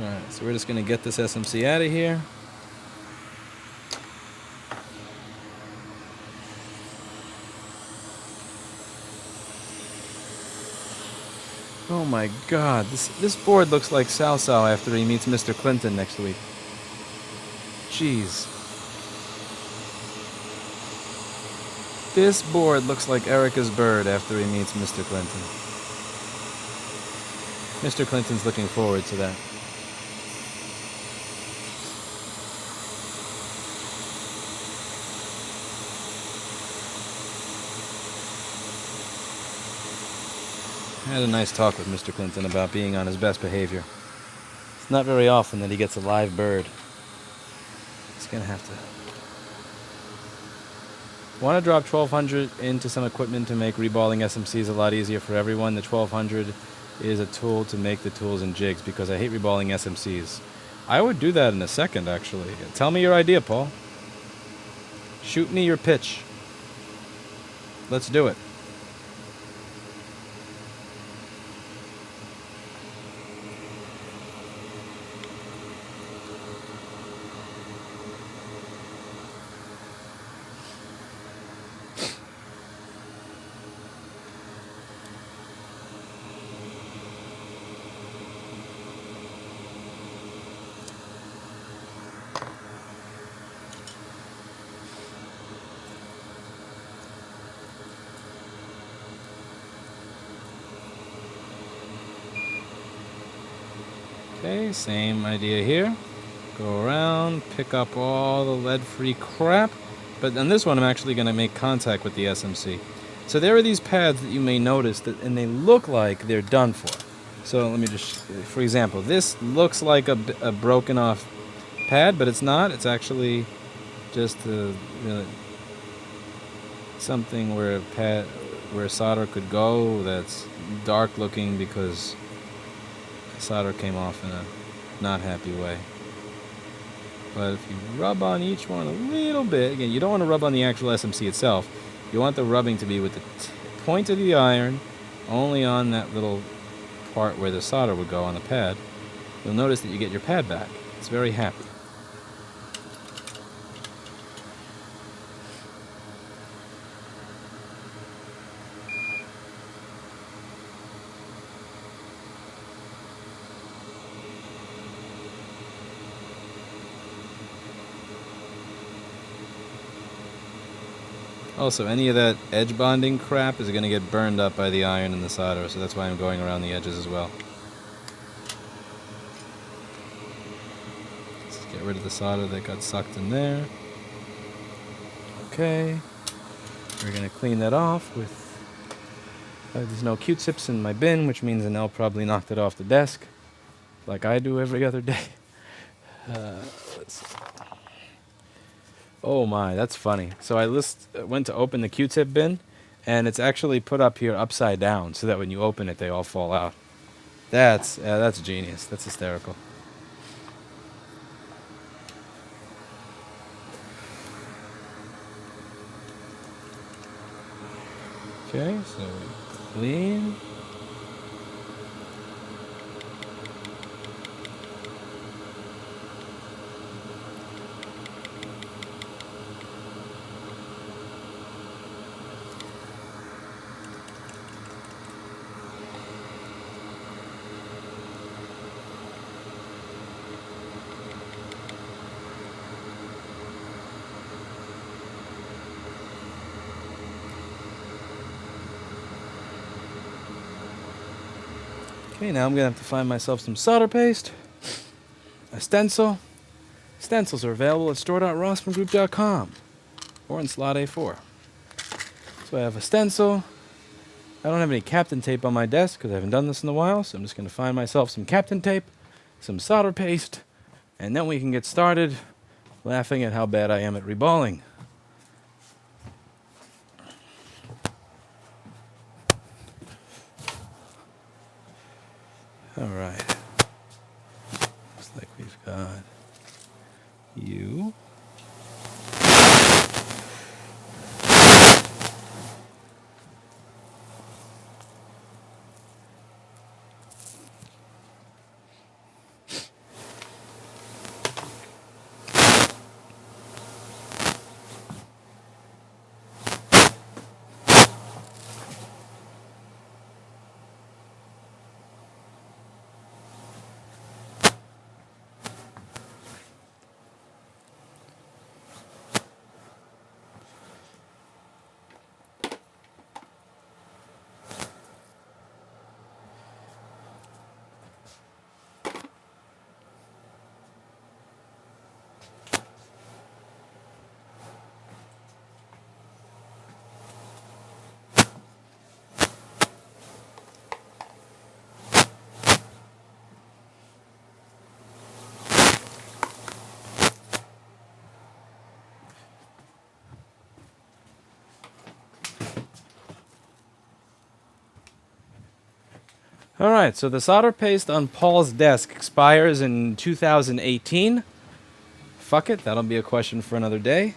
Alright, so we're just going to get this SMC out of here. Oh my god, this board looks like Sal Sal after he meets Mr. Clinton next week. Jeez. This board looks like Erica's bird after he meets Mr. Clinton. Mr. Clinton's looking forward to that. I had a nice talk with Mr. Clinton about being on his best behavior. It's not very often that he gets a live bird. He's gonna have to... Want to drop 1200 into some equipment to make reballing SMCs a lot easier for everyone. The 1200 is a tool to make the tools and jigs, because I hate reballing SMCs. I would do that in a second, actually. Tell me your idea, Paul. Shoot me your pitch. Let's do it. Okay, same idea here. Go around, pick up all the lead-free crap. But on this one, I'm actually going to make contact with the SMC. So there are these pads that you may notice, and they look like they're done for. So let me just, for example, this looks like a broken off pad, but it's not. It's actually just something where solder could go that's dark looking because solder came off in a not happy way. But if you rub on each one a little bit, again, you don't want to rub on the actual SMC itself. You want the rubbing to be with the point of the iron, only on that little part where the solder would go on the pad. You'll notice that you get your pad back. It's very happy. Also, any of that edge bonding crap is going to get burned up by the iron and the solder, so that's why I'm going around the edges as well. Let's get rid of the solder that got sucked in there. Okay. We're going to clean that off with... there's no Q-tips in my bin, which means Anel probably knocked it off the desk, like I do every other day. Let's see. Oh my, that's funny. So I went to open the Q-tip bin, and it's actually put up here upside down, so that when you open it, they all fall out. That's genius. That's hysterical. Okay, so we clean. Okay, now I'm going to have to find myself some solder paste, a stencil. Stencils are available at store.rossmangroup.com or in slot A4. So I have a stencil. I don't have any Captain tape on my desk because I haven't done this in a while, so I'm just going to find myself some Captain tape, some solder paste, and then we can get started laughing at how bad I am at reballing. All right. Looks like we've got you. All right, so the solder paste on Paul's desk expires in 2018. Fuck it, that'll be a question for another day.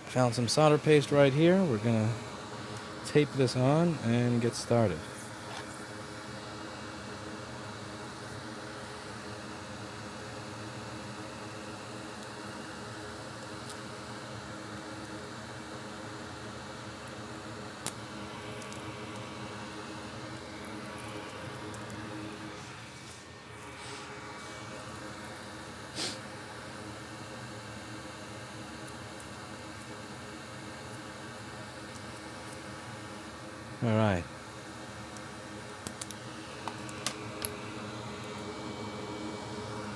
Found some solder paste right here. We're going to tape this on and get started. All right.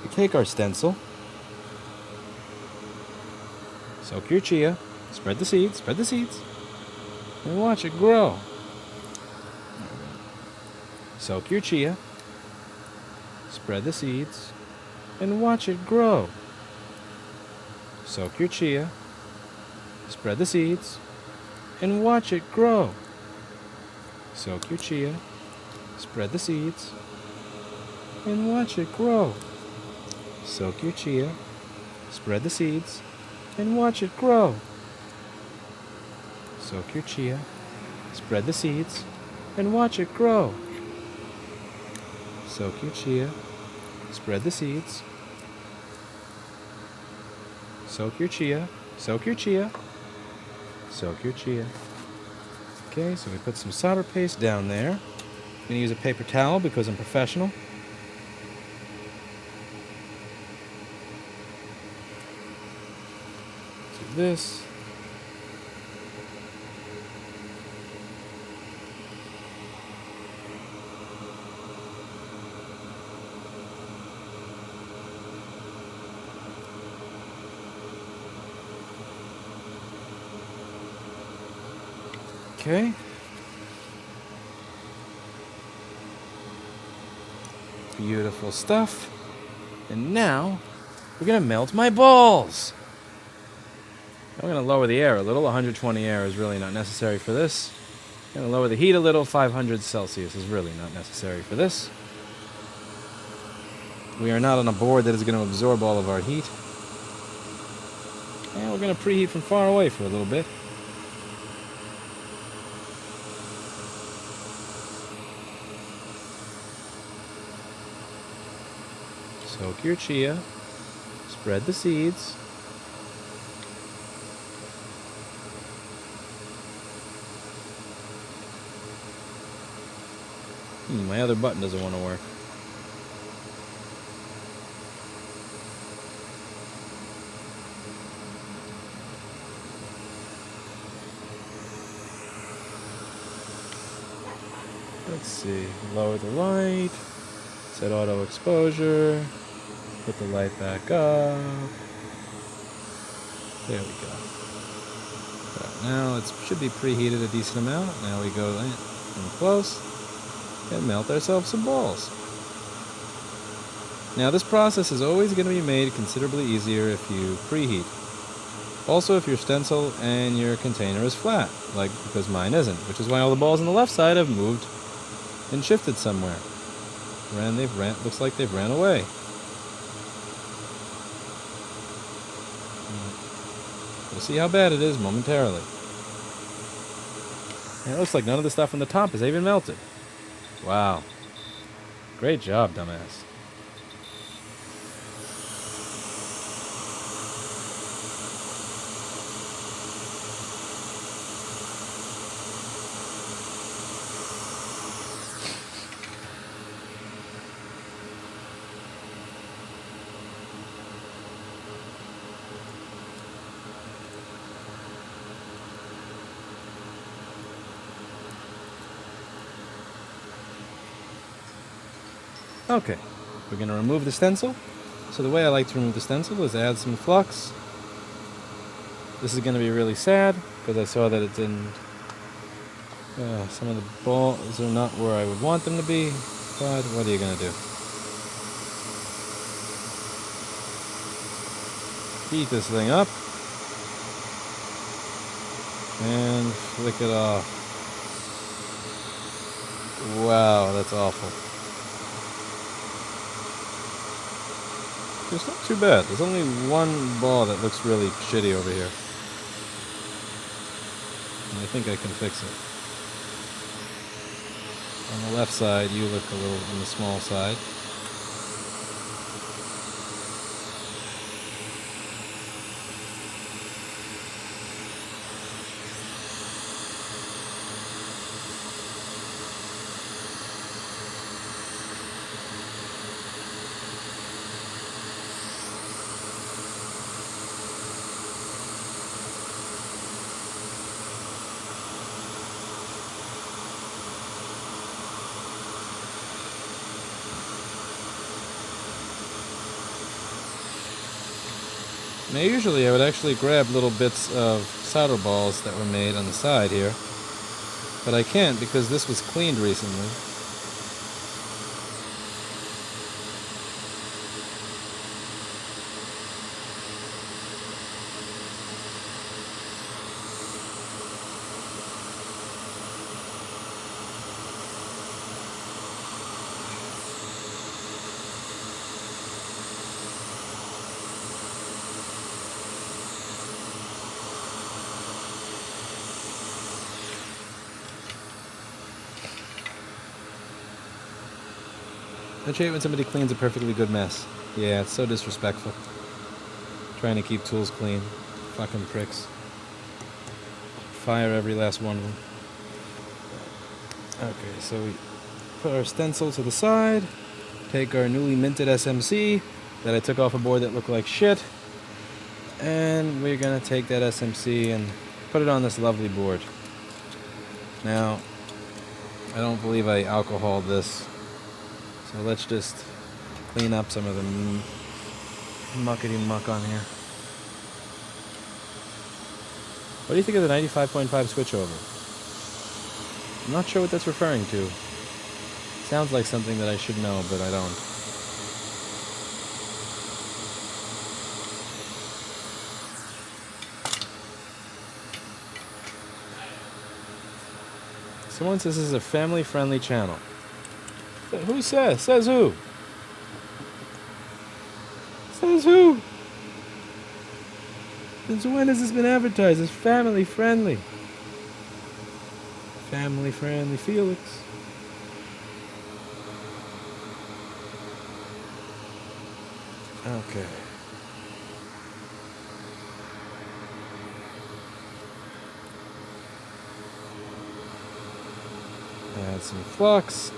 We take our stencil, soak your chia, spread the seeds, and watch it grow. Soak your chia, spread the seeds, and watch it grow. Soak your chia, spread the seeds, and watch it grow. Soak your chia, spread the seeds, and watch it grow. Soak your chia, spread the seeds, and watch it grow. Soak your chia, spread the seeds, and watch it grow. Soak your chia, spread the seeds. Soak your chia, soak your chia, soak your chia. Okay, so we put some solder paste down there. I'm going to use a paper towel because I'm professional. Do this. Okay. Beautiful stuff. And now we're going to melt my balls. I'm going to lower the air a little. 120 air is really not necessary for this. I'm going to lower the heat a little. 500 Celsius is really not necessary for this. We are not on a board that is going to absorb all of our heat. And we're going to preheat from far away for a little bit. Soak your chia, spread the seeds. My other button doesn't want to work. Let's see, lower the light. Set auto exposure. Put the light back up. There we go. So now it should be preheated a decent amount. Now we go in close and melt ourselves some balls. Now this process is always going to be made considerably easier if you preheat. Also if your stencil and your container is flat, like because mine isn't, which is why all the balls on the left side have moved and shifted somewhere. Looks like they've ran away. We'll see how bad it is momentarily. And it looks like none of the stuff on the top is even melted. Wow. Great job, dumbass. Okay, we're going to remove the stencil. So the way I like to remove the stencil is add some flux. This is going to be really sad because I saw that it didn't... some of the balls are not where I would want them to be, but what are you going to do? Heat this thing up and flick it off. Wow, that's awful. It's not too bad. There's only one ball that looks really shitty over here. And I think I can fix it. On the left side, you look a little on the small side. Now usually I would actually grab little bits of solder balls that were made on the side here, but I can't because this was cleaned recently. I hate when somebody cleans a perfectly good mess. Yeah, it's so disrespectful. Trying to keep tools clean. Fucking pricks. Fire every last one of them. Okay, so we put our stencil to the side. Take our newly minted SMC that I took off a board that looked like shit. And we're gonna take that SMC and put it on this lovely board. Now, I don't believe I alcoholed this. So let's just clean up some of the muckety muck on here. What do you think of the 95.5 switchover? I'm not sure what that's referring to. Sounds like something that I should know, but I don't. Someone says this is a family-friendly channel. Who says? Says who? Says who? Since when has this been advertised as family-friendly? Family-friendly Felix. Okay. Add some flux.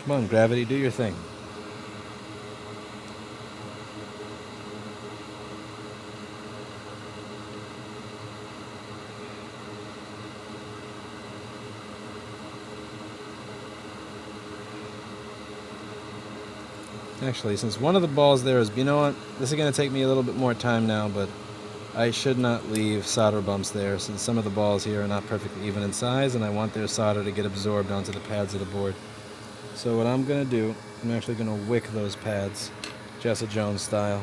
Come on, gravity, do your thing. Actually, since one of the balls there is, you know what, this is going to take me a little bit more time now, but I should not leave solder bumps there since some of the balls here are not perfectly even in size and I want their solder to get absorbed onto the pads of the board. So what I'm going to do, I'm actually going to wick those pads, Jessa Jones style.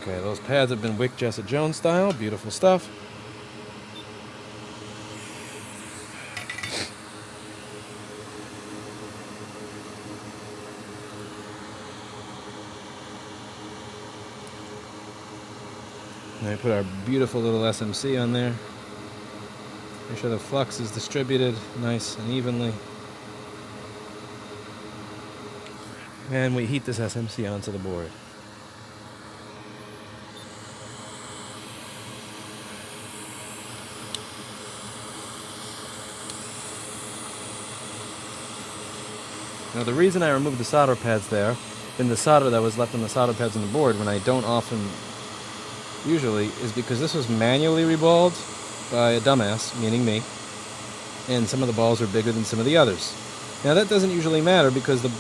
Okay, those pads have been wicked Jessa Jones style. Beautiful stuff. And we put our beautiful little SMC on there. Make sure the flux is distributed nice and evenly. And we heat this SMC onto the board. Now the reason I removed the solder pads there, and the solder that was left on the solder pads on the board when I don't often, usually, is because this was manually reballed by a dumbass, meaning me, and some of the balls are bigger than some of the others. Now that doesn't usually matter because the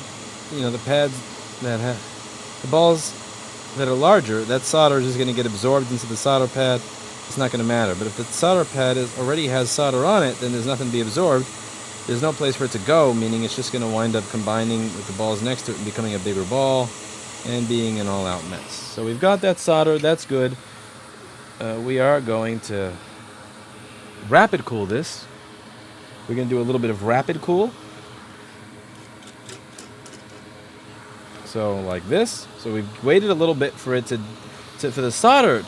pads that have, the balls that are larger, that solder is just going to get absorbed into the solder pad. It's not going to matter. But if the solder pad already has solder on it, then there's nothing to be absorbed. There's no place for it to go, meaning it's just going to wind up combining with the balls next to it and becoming a bigger ball and being an all-out mess. So we've got that solder. That's good. We are going to rapid cool this. We're going to do a little bit of rapid cool. So like this. So we've waited a little bit for it for the solder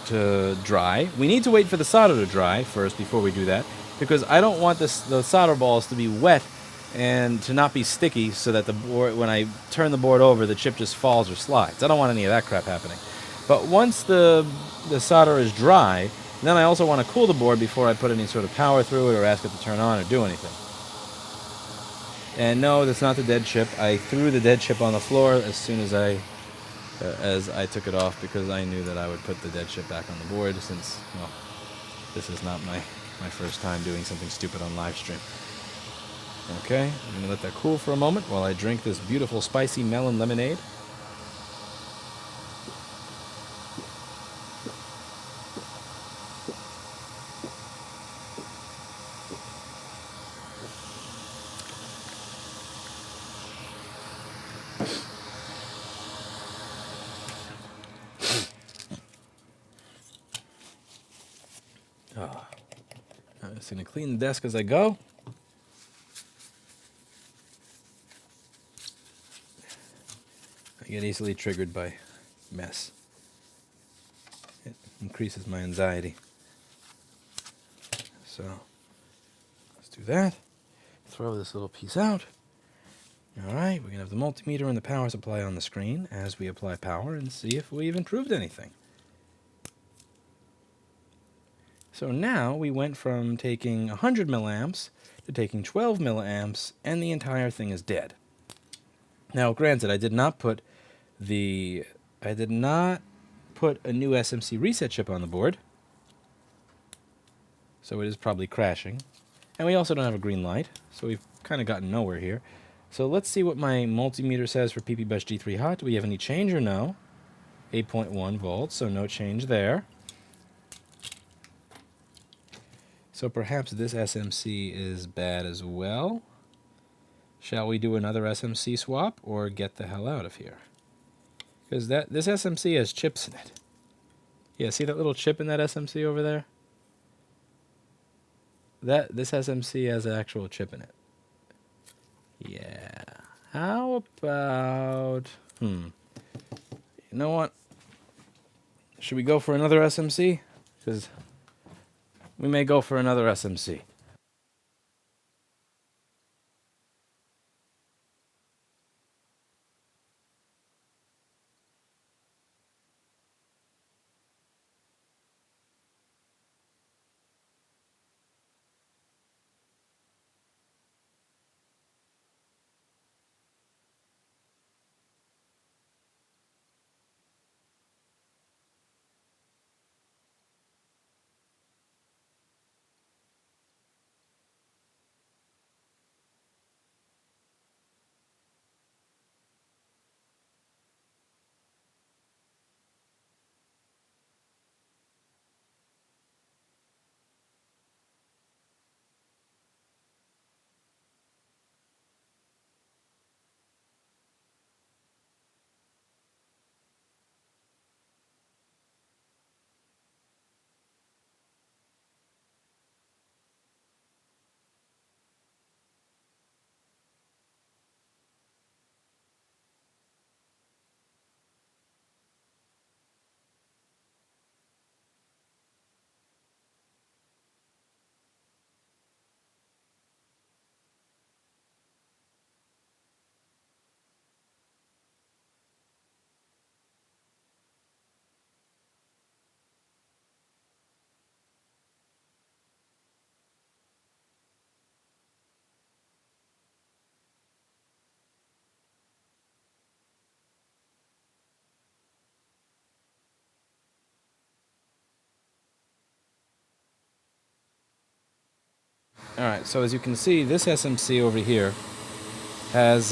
to dry. We need to wait for the solder to dry first before we do that, because I don't want the solder balls to be wet and to not be sticky so that the board, when I turn the board over, the chip just falls or slides. I don't want any of that crap happening. But once the solder is dry, then I also want to cool the board before I put any sort of power through it or ask it to turn on or do anything. And no, that's not the dead chip. I threw the dead chip on the floor as soon as I took it off, because I knew that I would put the dead chip back on the board, since, well, this is not my first time doing something stupid on live stream. Okay, I'm going to let that cool for a moment while I drink this beautiful spicy melon lemonade. I'm just going to clean the desk as I go. I get easily triggered by mess. It increases my anxiety. So let's do that. Throw this little piece out. All right, we're going to have the multimeter and the power supply on the screen as we apply power and see if we've improved anything. So now we went from taking 100 milliamps to taking 12 milliamps, and the entire thing is dead. Now, granted, I did not put a new SMC reset chip on the board, so it is probably crashing. And we also don't have a green light, so we've kind of gotten nowhere here. So let's see what my multimeter says for PPBus G3 Hot. Do we have any change or no? 8.1 volts, so no change there. So perhaps this SMC is bad as well. Shall we do another SMC swap or get the hell out of here? Because this SMC has chips in it. Yeah, see that little chip in that SMC over there? This SMC has an actual chip in it. Yeah. How about... You know what? Should we go for another SMC? Because we may go for another SMC. Alright, so as you can see, this SMC over here has,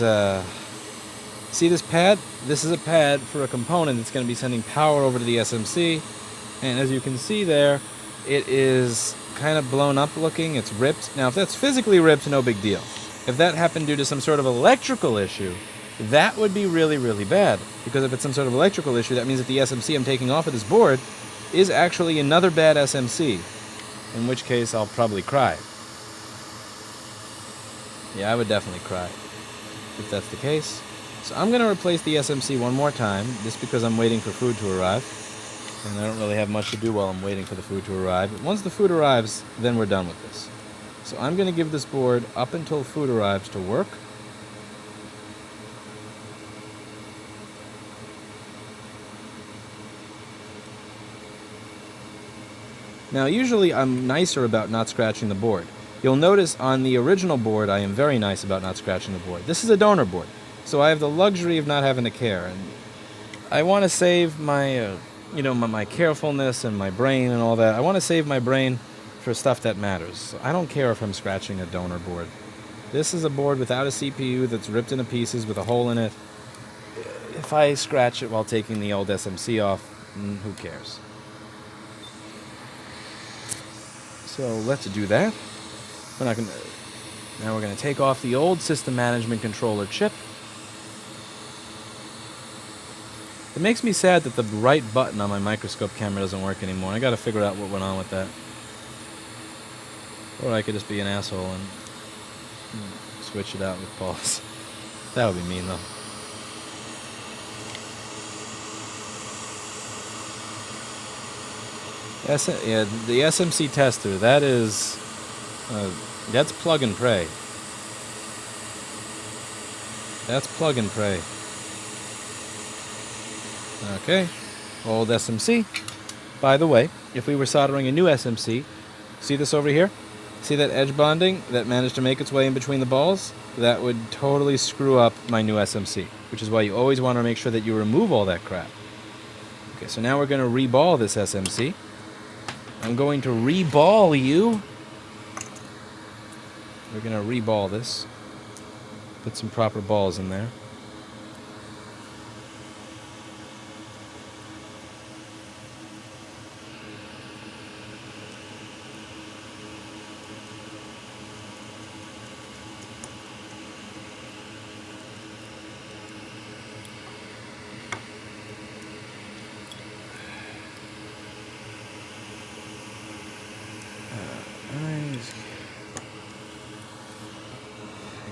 see this pad? This is a pad for a component that's going to be sending power over to the SMC, and as you can see there, it is kind of blown up looking, it's ripped. Now if that's physically ripped, no big deal. If that happened due to some sort of electrical issue, that would be really, really bad, because if it's some sort of electrical issue, that means that the SMC I'm taking off of this board is actually another bad SMC, in which case I'll probably cry. Yeah, I would definitely cry if that's the case. So I'm going to replace the SMC one more time, just because I'm waiting for food to arrive. And I don't really have much to do while I'm waiting for the food to arrive. But once the food arrives, then we're done with this. So I'm going to give this board up until food arrives to work. Now usually I'm nicer about not scratching the board. You'll notice on the original board I am very nice about not scratching the board. This is a donor board, so I have the luxury of not having to care. And I want to save my, my carefulness and my brain and all that. I want to save my brain for stuff that matters. So I don't care if I'm scratching a donor board. This is a board without a CPU that's ripped into pieces with a hole in it. If I scratch it while taking the old SMC off, who cares? So let's do that. Now we're going to take off the old system management controller chip. It makes me sad that the right button on my microscope camera doesn't work anymore. I got to figure out what went on with that. Or I could just be an asshole and switch it out with pause. That would be mean though. Yeah, the SMC tester, that is... that's plug and pray. That's plug and pray. Okay, old SMC. By the way, if we were soldering a new SMC, see this over here? See that edge bonding that managed to make its way in between the balls? That would totally screw up my new SMC, which is why you always want to make sure that you remove all that crap. Okay, so now we're going to reball this SMC. I'm going to reball you. We're going to reball this. Put some proper balls in there.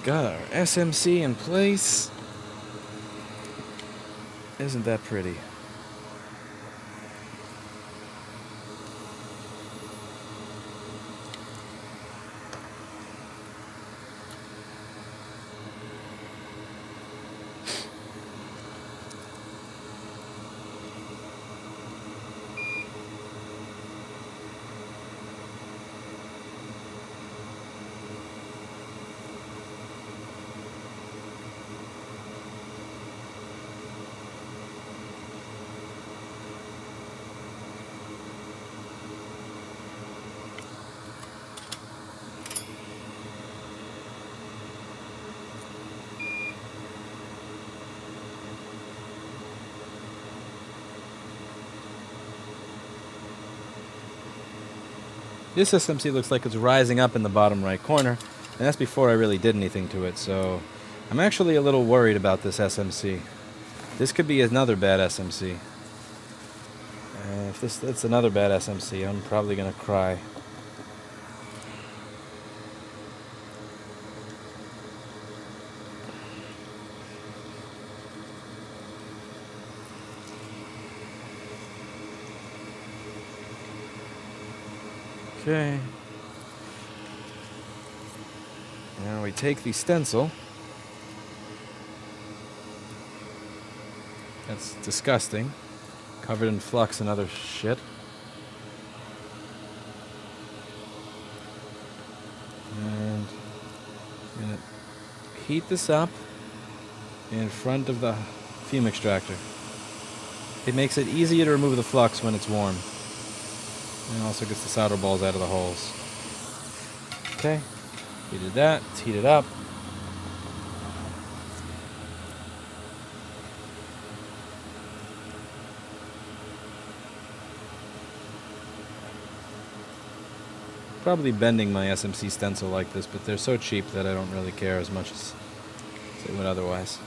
Got our SMC in place. Isn't that pretty? This SMC looks like it's rising up in the bottom right corner, and that's before I really did anything to it, so I'm actually a little worried about this SMC. This could be another bad SMC. If that's another bad SMC, I'm probably going to cry. Okay. Now we take the stencil. That's disgusting. Covered in flux and other shit. And I'm gonna heat this up in front of the fume extractor. It makes it easier to remove the flux when it's warm. And also gets the solder balls out of the holes. Okay, we did that. Let's heat it up. Probably bending my SMC stencil like this, but they're so cheap that I don't really care as much as they would otherwise.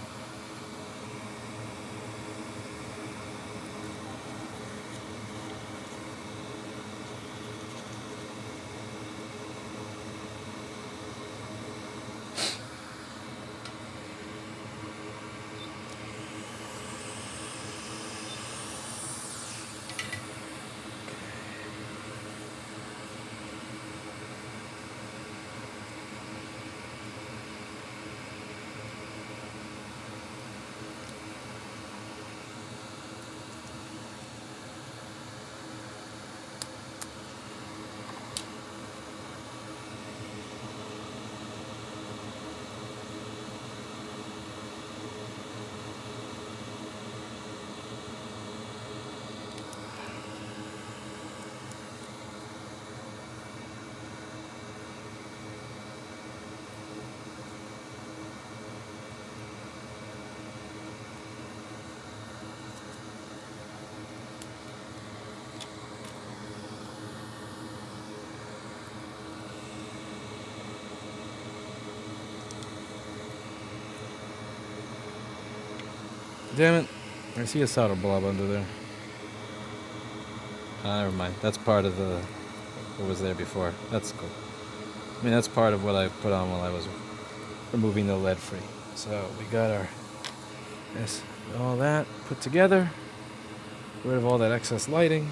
Damn it. I see a solder blob under there. Never mind. That's part of the what was there before. That's cool. I mean, that's part of what I put on while I was removing the lead free. So we got our all that put together. Get rid of all that excess lighting.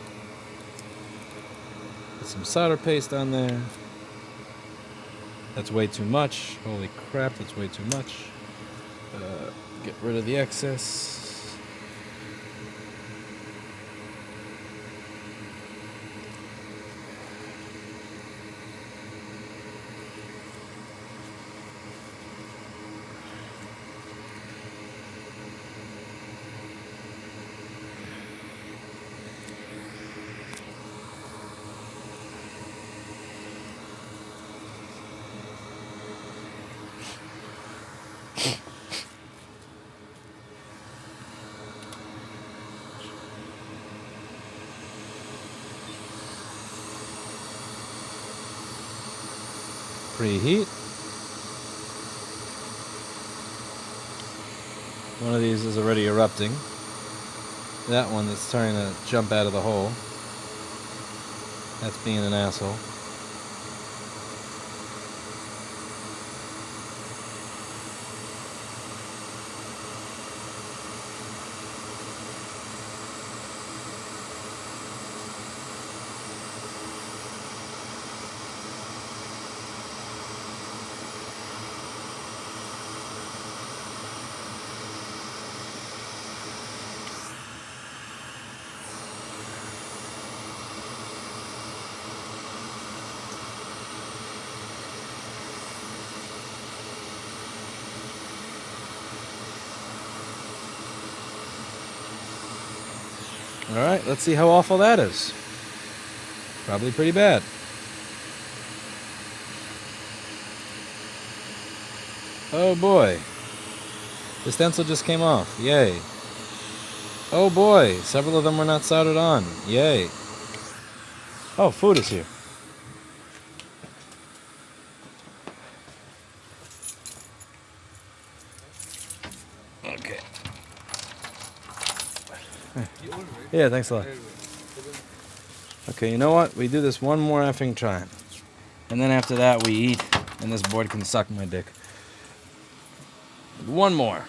Put some solder paste on there. That's way too much. Holy crap, that's way too much. Get rid of the excess. Preheat. One of these is already erupting. That one that's trying to jump out of the hole. That's being an asshole. Alright, let's see how awful that is. Probably pretty bad. Oh boy. The stencil just came off. Yay. Oh boy, several of them were not soldered on. Yay. Oh, food is here. Okay. Yeah, thanks a lot. Okay, you know what? We do this one more effing time. And then after that we eat, and this board can suck my dick. One more.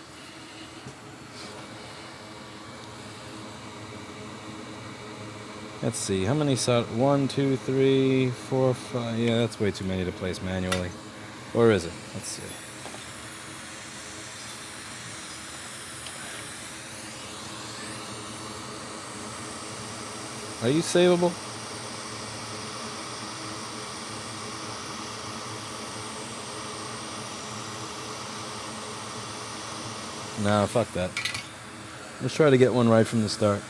Let's see, how many 1, 2, 3, 4, 5. Yeah, that's way too many to place manually. Or is it? Let's see. Are you savable? No, fuck that. Let's try to get one right from the start.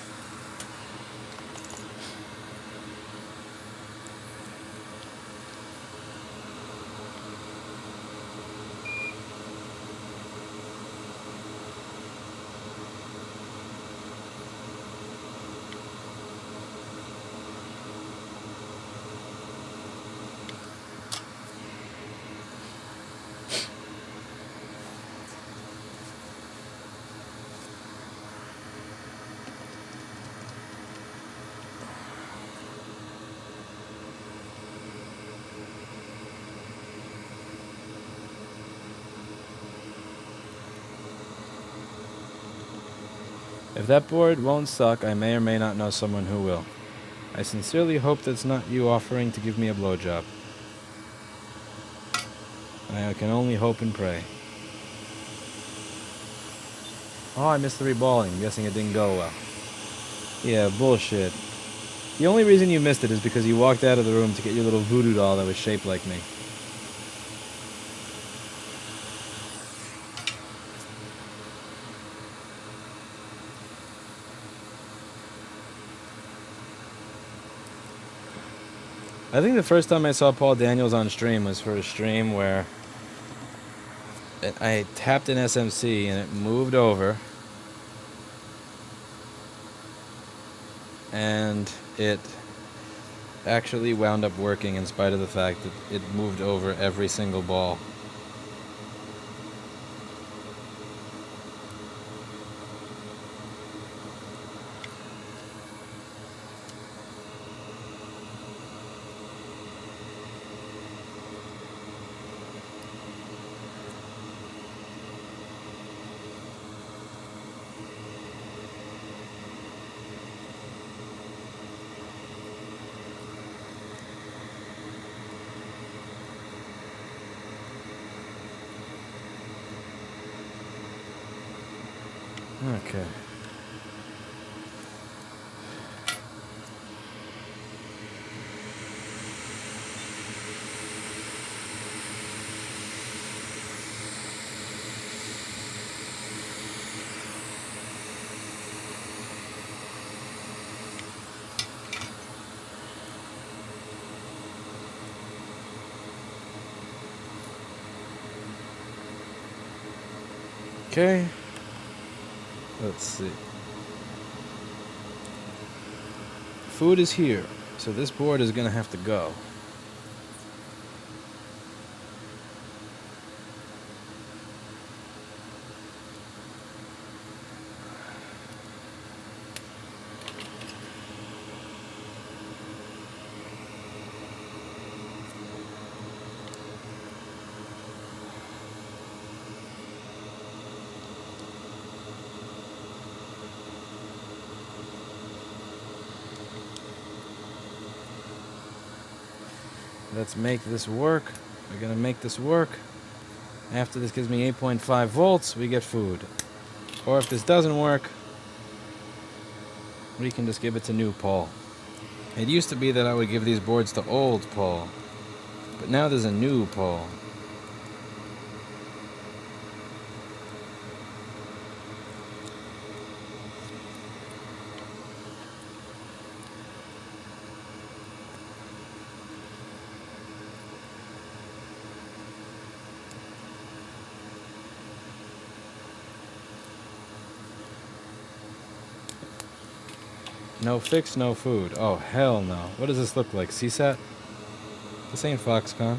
If that board won't suck, I may or may not know someone who will. I sincerely hope that's not you offering to give me a blowjob. I can only hope and pray. Oh, I missed the reballing. I'm guessing it didn't go well. Yeah, bullshit. The only reason you missed it is because you walked out of the room to get your little voodoo doll that was shaped like me. I think the first time I saw Paul Daniels on stream was for a stream where I tapped an SMC and it moved over, and it actually wound up working in spite of the fact that it moved over every single ball. Okay. Okay. Let's see. Food is here, so this board is gonna have to go. Let's make this work. We're gonna make this work. After this gives me 8.5 volts, we get food. Or if this doesn't work, we can just give it to new Paul. It used to be that I would give these boards to old Paul, but now there's a new Paul. No fix, no food. Oh, hell no. What does this look like? CSAT? This ain't Foxconn.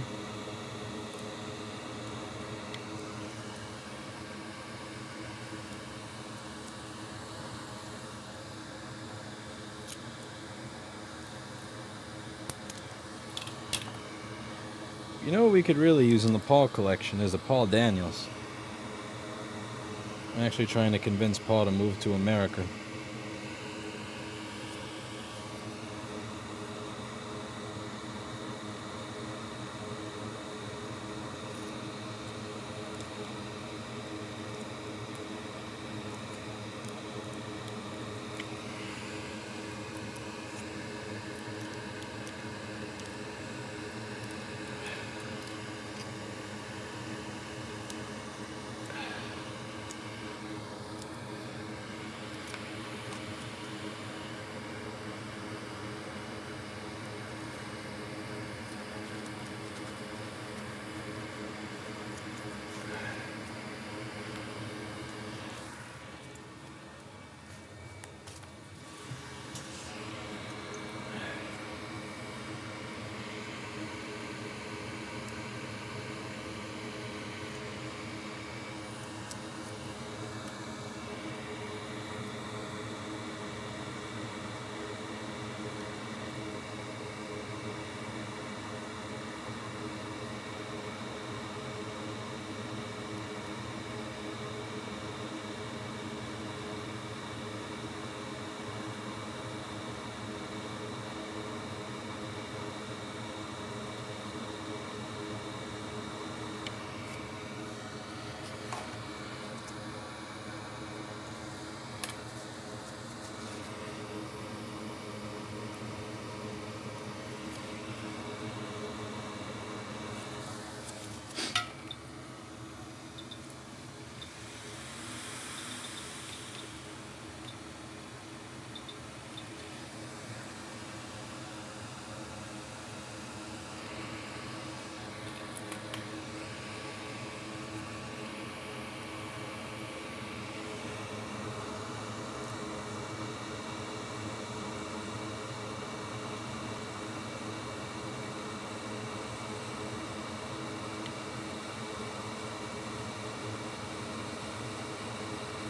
You know what we could really use in the Paul collection is a Paul Daniels. I'm actually trying to convince Paul to move to America.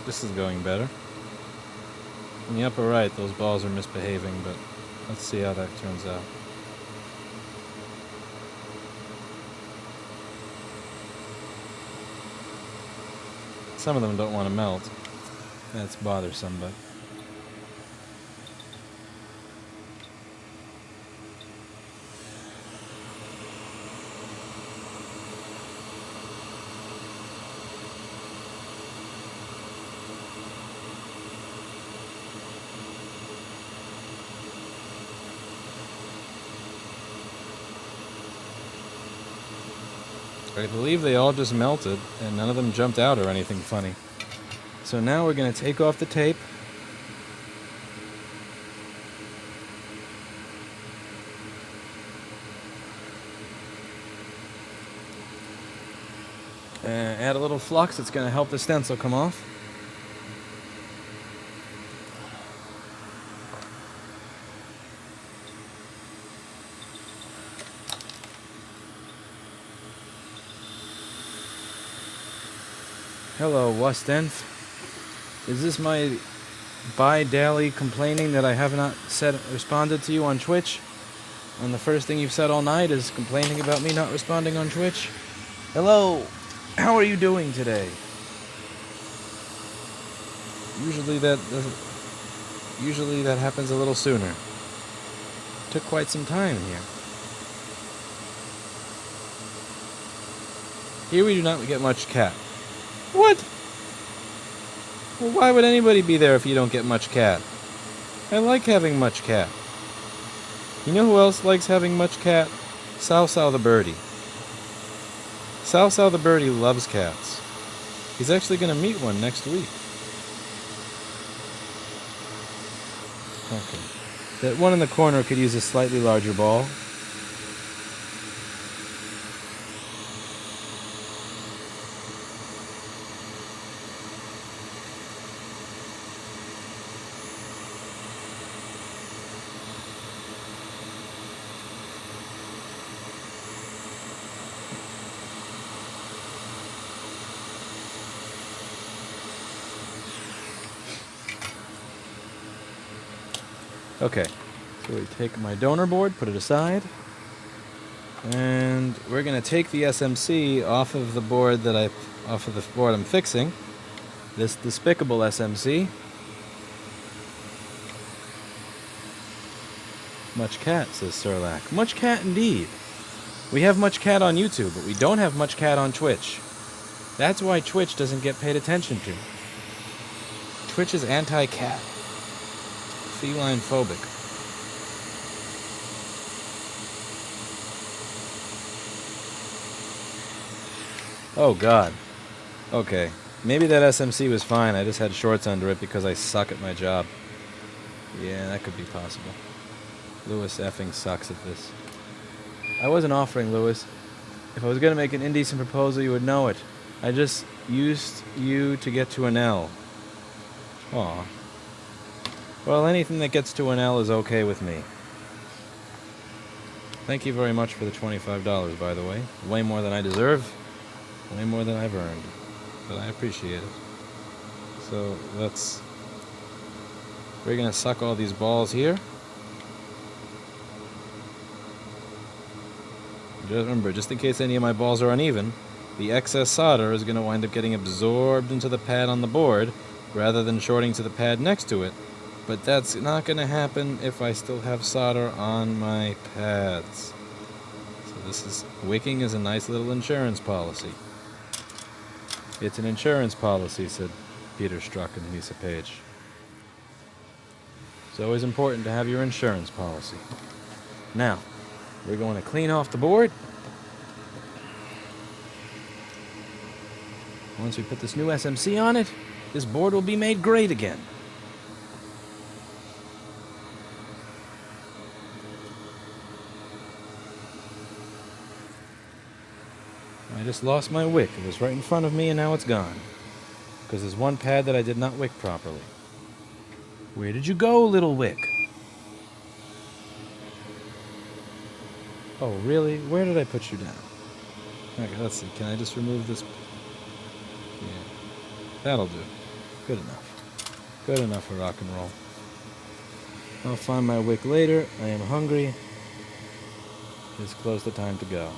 This is going better. In the upper right, those balls are misbehaving, but let's see how that turns out. Some of them don't want to melt. That's bothersome, but... I believe they all just melted, and none of them jumped out or anything funny. So now we're going to take off the tape. Add a little flux. It's going to help the stencil come off. Hello, Wustenf. Is this my bi-daily complaining that I have not responded to you on Twitch? And the first thing you've said all night is complaining about me not responding on Twitch? Hello, how are you doing today? Usually that happens a little sooner. Took quite some time here. Here we do not get much cat. What? Well, why would anybody be there if you don't get much cat? I like having much cat. You know who else likes having much cat? Sao Sao the birdie. Sao Sao the birdie loves cats. He's actually going to meet one next week. Okay. That one in the corner could use a slightly larger ball. Okay, so we take my donor board, put it aside, and we're gonna take the SMC off of the board I'm fixing. This despicable SMC. Much cat, says Sirlac. Much cat indeed. We have much cat on YouTube, but we don't have much cat on Twitch. That's why Twitch doesn't get paid attention to. Twitch is anti-cat. Feline phobic. Oh god. Okay. Maybe that SMC was fine. I just had shorts under it because I suck at my job. Yeah, that could be possible. Lewis effing sucks at this. I wasn't offering, Lewis. If I was going to make an indecent proposal, you would know it. I just used you to get to an L. Aw. Well, anything that gets to an L is okay with me. Thank you very much for the $25, by the way. Way more than I deserve. Way more than I've earned. But I appreciate it. So, we're going to suck all these balls here. Just remember, just in case any of my balls are uneven, the excess solder is going to wind up getting absorbed into the pad on the board rather than shorting to the pad next to it. But that's not going to happen if I still have solder on my pads. So wicking is a nice little insurance policy. It's an insurance policy, said Peter Struck and Lisa Page. It's always important to have your insurance policy. Now, we're going to clean off the board. Once we put this new SMC on it, this board will be made great again. I just lost my wick. It was right in front of me and now it's gone. Because there's one pad that I did not wick properly. Where did you go, little wick? Oh, really? Where did I put you down? Okay, let's see. Can I just remove this? Yeah. That'll do. Good enough. Good enough for rock and roll. I'll find my wick later. I am hungry. It's close to time to go.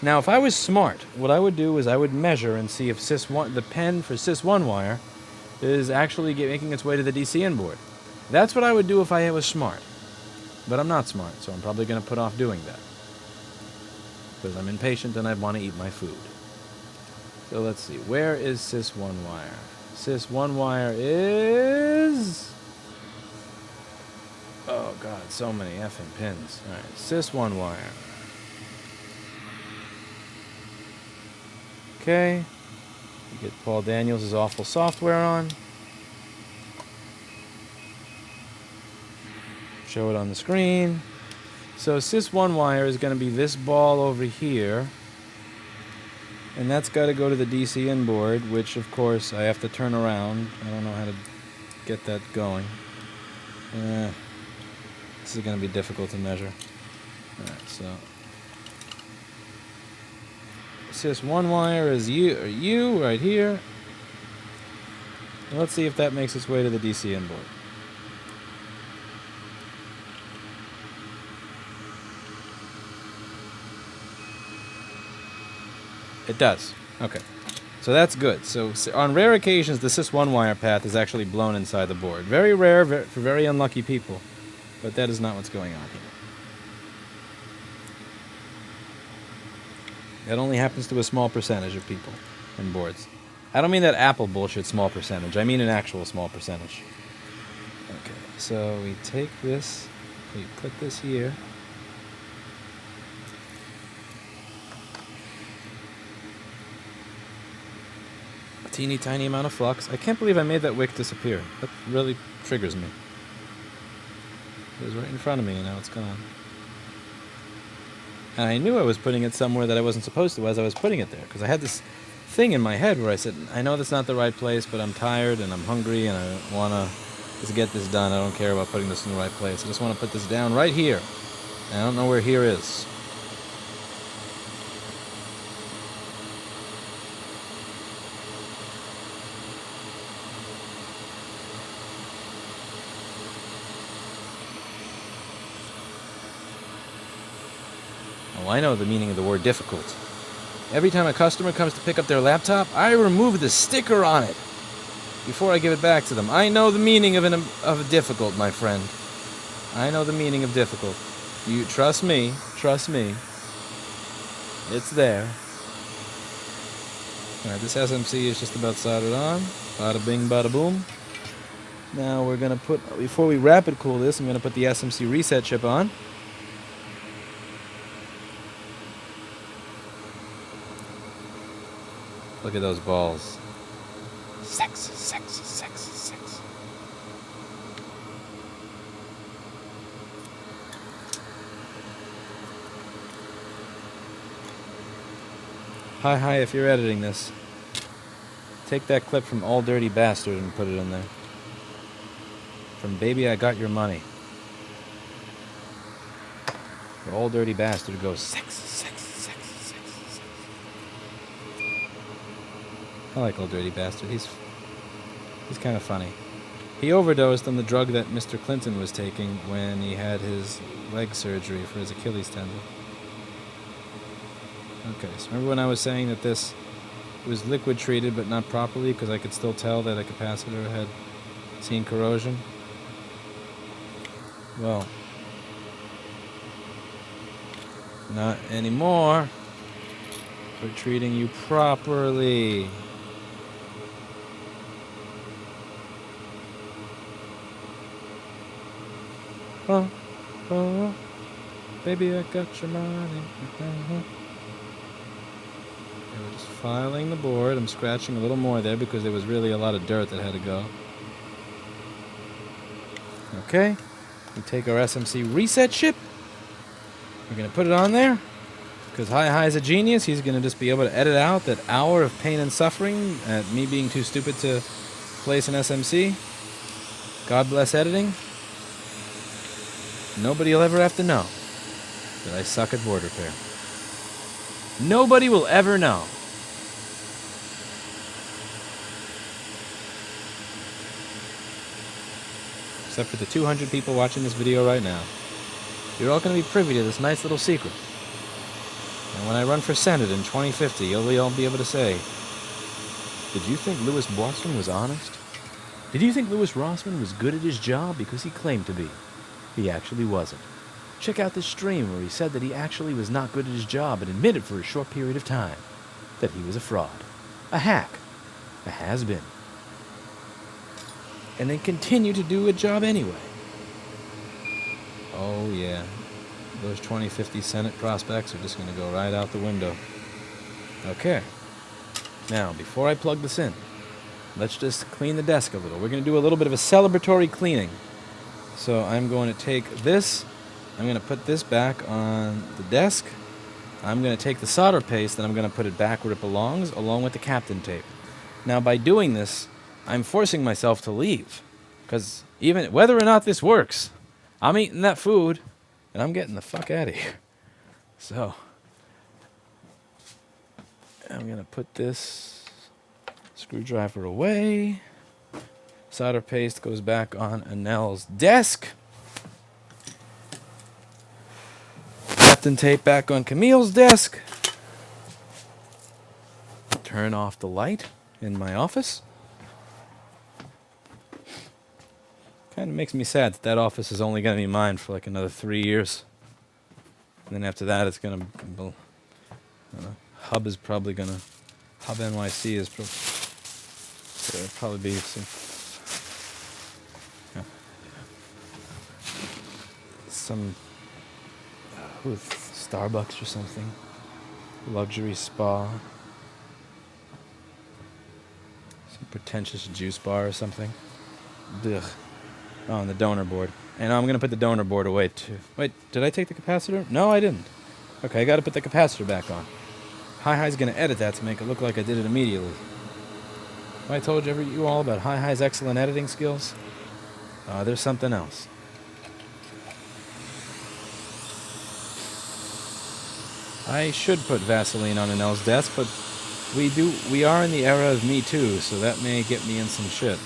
Now, if I was smart, what I would do is I would measure and see if the pen for Sys1 wire is actually making its way to the DCN board. That's what I would do if I was smart. But I'm not smart, so I'm probably going to put off doing that. Because I'm impatient and I want to eat my food. So let's see. Where is Sys1 wire? Sys1 wire is... Oh god, so many effing pins. Alright, Sys1 wire. Okay. You get Paul Daniels' awful software on. Show it on the screen. So Sys1 wire is going to be this ball over here. And that's got to go to the DCN board, which of course I have to turn around. I don't know how to get that going. This is going to be difficult to measure. Alright, so Sys1 wire is you right here. And let's see if that makes its way to the DCN board. It does. Okay. So that's good. So on rare occasions, the Sys1 wire path is actually blown inside the board. Very rare for very unlucky people. But that is not what's going on here. That only happens to a small percentage of people and boards. I don't mean that Apple bullshit small percentage. I mean an actual small percentage. Okay. So we take this. We put this here. Teeny tiny amount of flux. I can't believe I made that wick disappear. That really triggers me. It was right in front of me and now it's gone. And I knew I was putting it somewhere that I wasn't supposed to as I was putting it there. Because I had this thing in my head where I said, I know that's not the right place, but I'm tired and I'm hungry and I want to just get this done. I don't care about putting this in the right place. I just want to put this down right here. And I don't know where here is. Oh, I know the meaning of the word difficult. Every time a customer comes to pick up their laptop, I remove the sticker on it before I give it back to them. I know the meaning of difficult, my friend. I know the meaning of difficult. You trust me. Trust me. It's there. Alright, this SMC is just about soldered on. Bada bing, bada boom. Now we're going to put, before we rapid cool this, I'm going to put the SMC reset chip on. Look at those balls. Sex, sex, sex, sex. Hi, if you're editing this, take that clip from All Dirty Bastard and put it in there. From Baby I Got Your Money. For All Dirty Bastard goes sex, sex, sex, sex, sex. I like Old Dirty Bastard. He's kind of funny. He overdosed on the drug that Mr. Clinton was taking when he had his leg surgery for his Achilles tendon. Okay, so remember when I was saying that this was liquid treated but not properly because I could still tell that a capacitor had seen corrosion? Well, not anymore. We're treating you properly. Oh, oh, baby, I got your money. Okay, we're just filing the board. I'm scratching a little more there because there was really a lot of dirt that had to go. Okay, we take our SMC reset chip. We're going to put it on there because Hi's a genius. He's going to just be able to edit out that hour of pain and suffering at me being too stupid to place an SMC. God bless editing. Nobody will ever have to know that I suck at board repair. Nobody will ever know. Except for the 200 people watching this video right now. You're all going to be privy to this nice little secret. And when I run for Senate in 2050, you'll all be able to say, did you think Louis Bossman was honest? Did you think Louis Rossman was good at his job because he claimed to be? He actually wasn't. Check out this stream where he said that he actually was not good at his job and admitted for a short period of time that he was a fraud, a hack, a has-been, and then continue to do a job anyway. Oh yeah, those 2050 Senate prospects are just going to go right out the window. Okay, now before I plug this in, let's just clean the desk a little. We're going to do a little bit of a celebratory cleaning. So I'm going to take this, I'm going to put this back on the desk. I'm going to take the solder paste and I'm going to put it back where it belongs, along with the Captain tape. Now by doing this, I'm forcing myself to leave. Because even whether or not this works, I'm eating that food and I'm getting the fuck out of here. So I'm going to put this screwdriver away. Solder paste goes back on Anel's desk. Captain tape back on Camille's desk. Turn off the light in my office. Kind of makes me sad that that office is only going to be mine for like another 3 years. And then after that, it's going to... Hub is probably going to... Hub NYC is probably be some... with Starbucks or something, luxury spa, some pretentious juice bar or something. Ugh. Oh, and the donor board. And I'm gonna put the donor board away too. Wait, did I take the capacitor? No, I didn't. Okay, I gotta put the capacitor back on. Hi's gonna edit that to make it look like I did it immediately. I told you all about Hi's excellent editing skills. There's something else. I should put Vaseline on Anel's desk, but we are in the era of Me Too, so that may get me in some shit.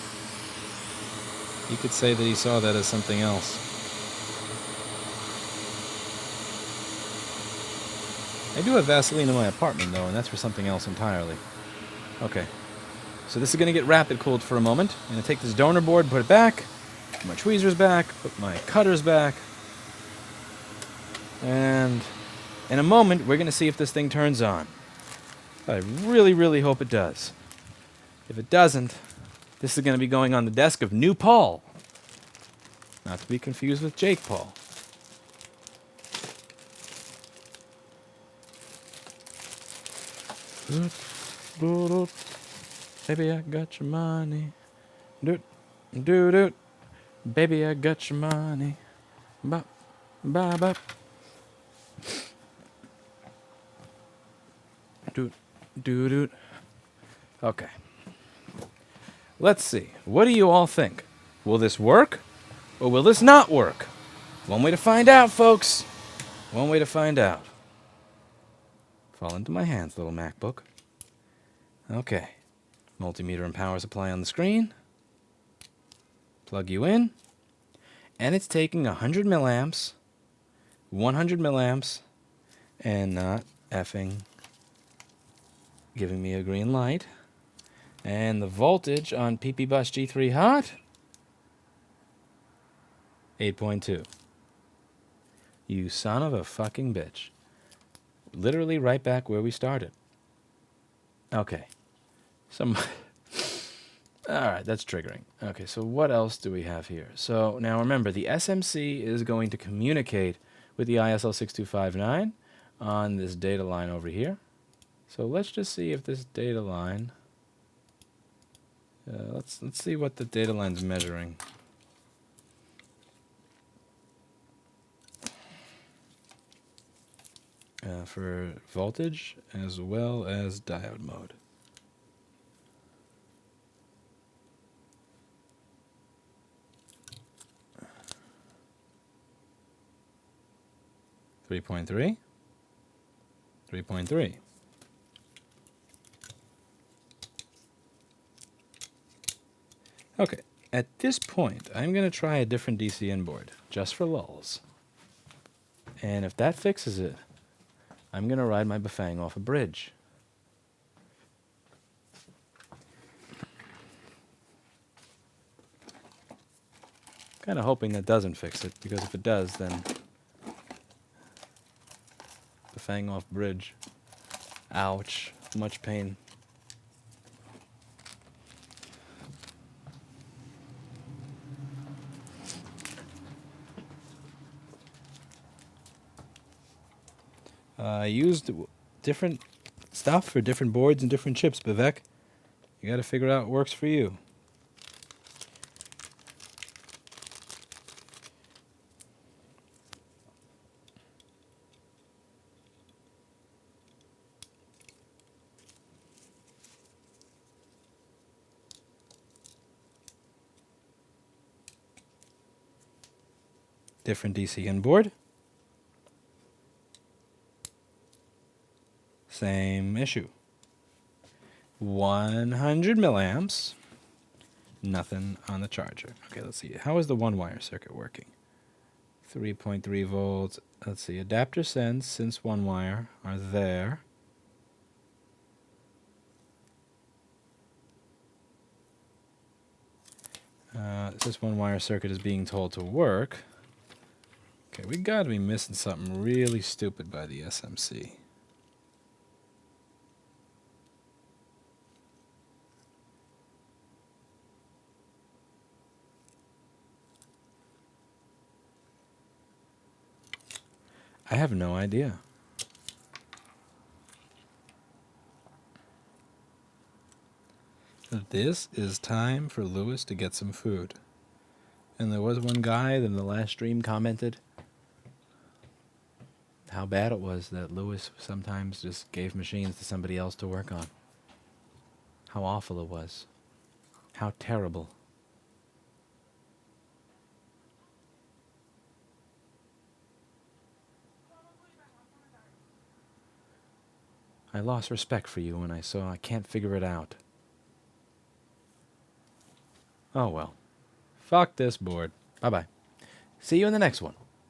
He could say that he saw that as something else. I do have Vaseline in my apartment, though, and that's for something else entirely. Okay. So this is going to get rapid cooled for a moment. I'm going to take this donor board, put it back, put my tweezers back, put my cutters back, and in a moment, we're going to see if this thing turns on. I really, really hope it does. If it doesn't, this is going to be going on the desk of New Paul. Not to be confused with Jake Paul. Baby, I got your money. Doot, doot, doot. Baby, I got your money. Bop, bop, bop. Doot, doot, doot. Okay. Let's see. What do you all think? Will this work? Or will this not work? One way to find out, folks. One way to find out. Fall into my hands, little MacBook. Okay. Multimeter and power supply on the screen. Plug you in. And it's taking 100 milliamps, 100 milliamps, and not effing giving me a green light. And the voltage on PP Bus G3 Hot, 8.2. You son of a fucking bitch. Literally right back where we started. Okay. Alright, that's triggering. Okay, so what else do we have here? So now remember, the SMC is going to communicate with the ISL 6259 on this data line over here. So let's just see if this data line... let's see what the data line's measuring. For voltage as well as diode mode. Three point three. 3.3. Okay, at this point, I'm going to try a different DCN board, just for lulz. And if that fixes it, I'm going to ride my bafang off a bridge. Kind of hoping that doesn't fix it, because if it does, then bafang off bridge. Ouch, much pain. I used different stuff for different boards and different chips, Bivek. You got to figure out what works for you. Different DCN board. Same issue. 100 milliamps. Nothing on the charger. Okay, let's see. How is the one-wire circuit working? 3.3 volts. Let's see. Adapter sense one wire are there. This one-wire circuit is being told to work. Okay, we got to be missing something really stupid by the SMC. I have no idea. This is time for Lewis to get some food. And there was one guy in the last stream commented how bad it was that Lewis sometimes just gave machines to somebody else to work on. How awful it was. How terrible. I lost respect for you when I saw I can't figure it out. Oh well. Fuck this board. Bye-bye. See you in the next one.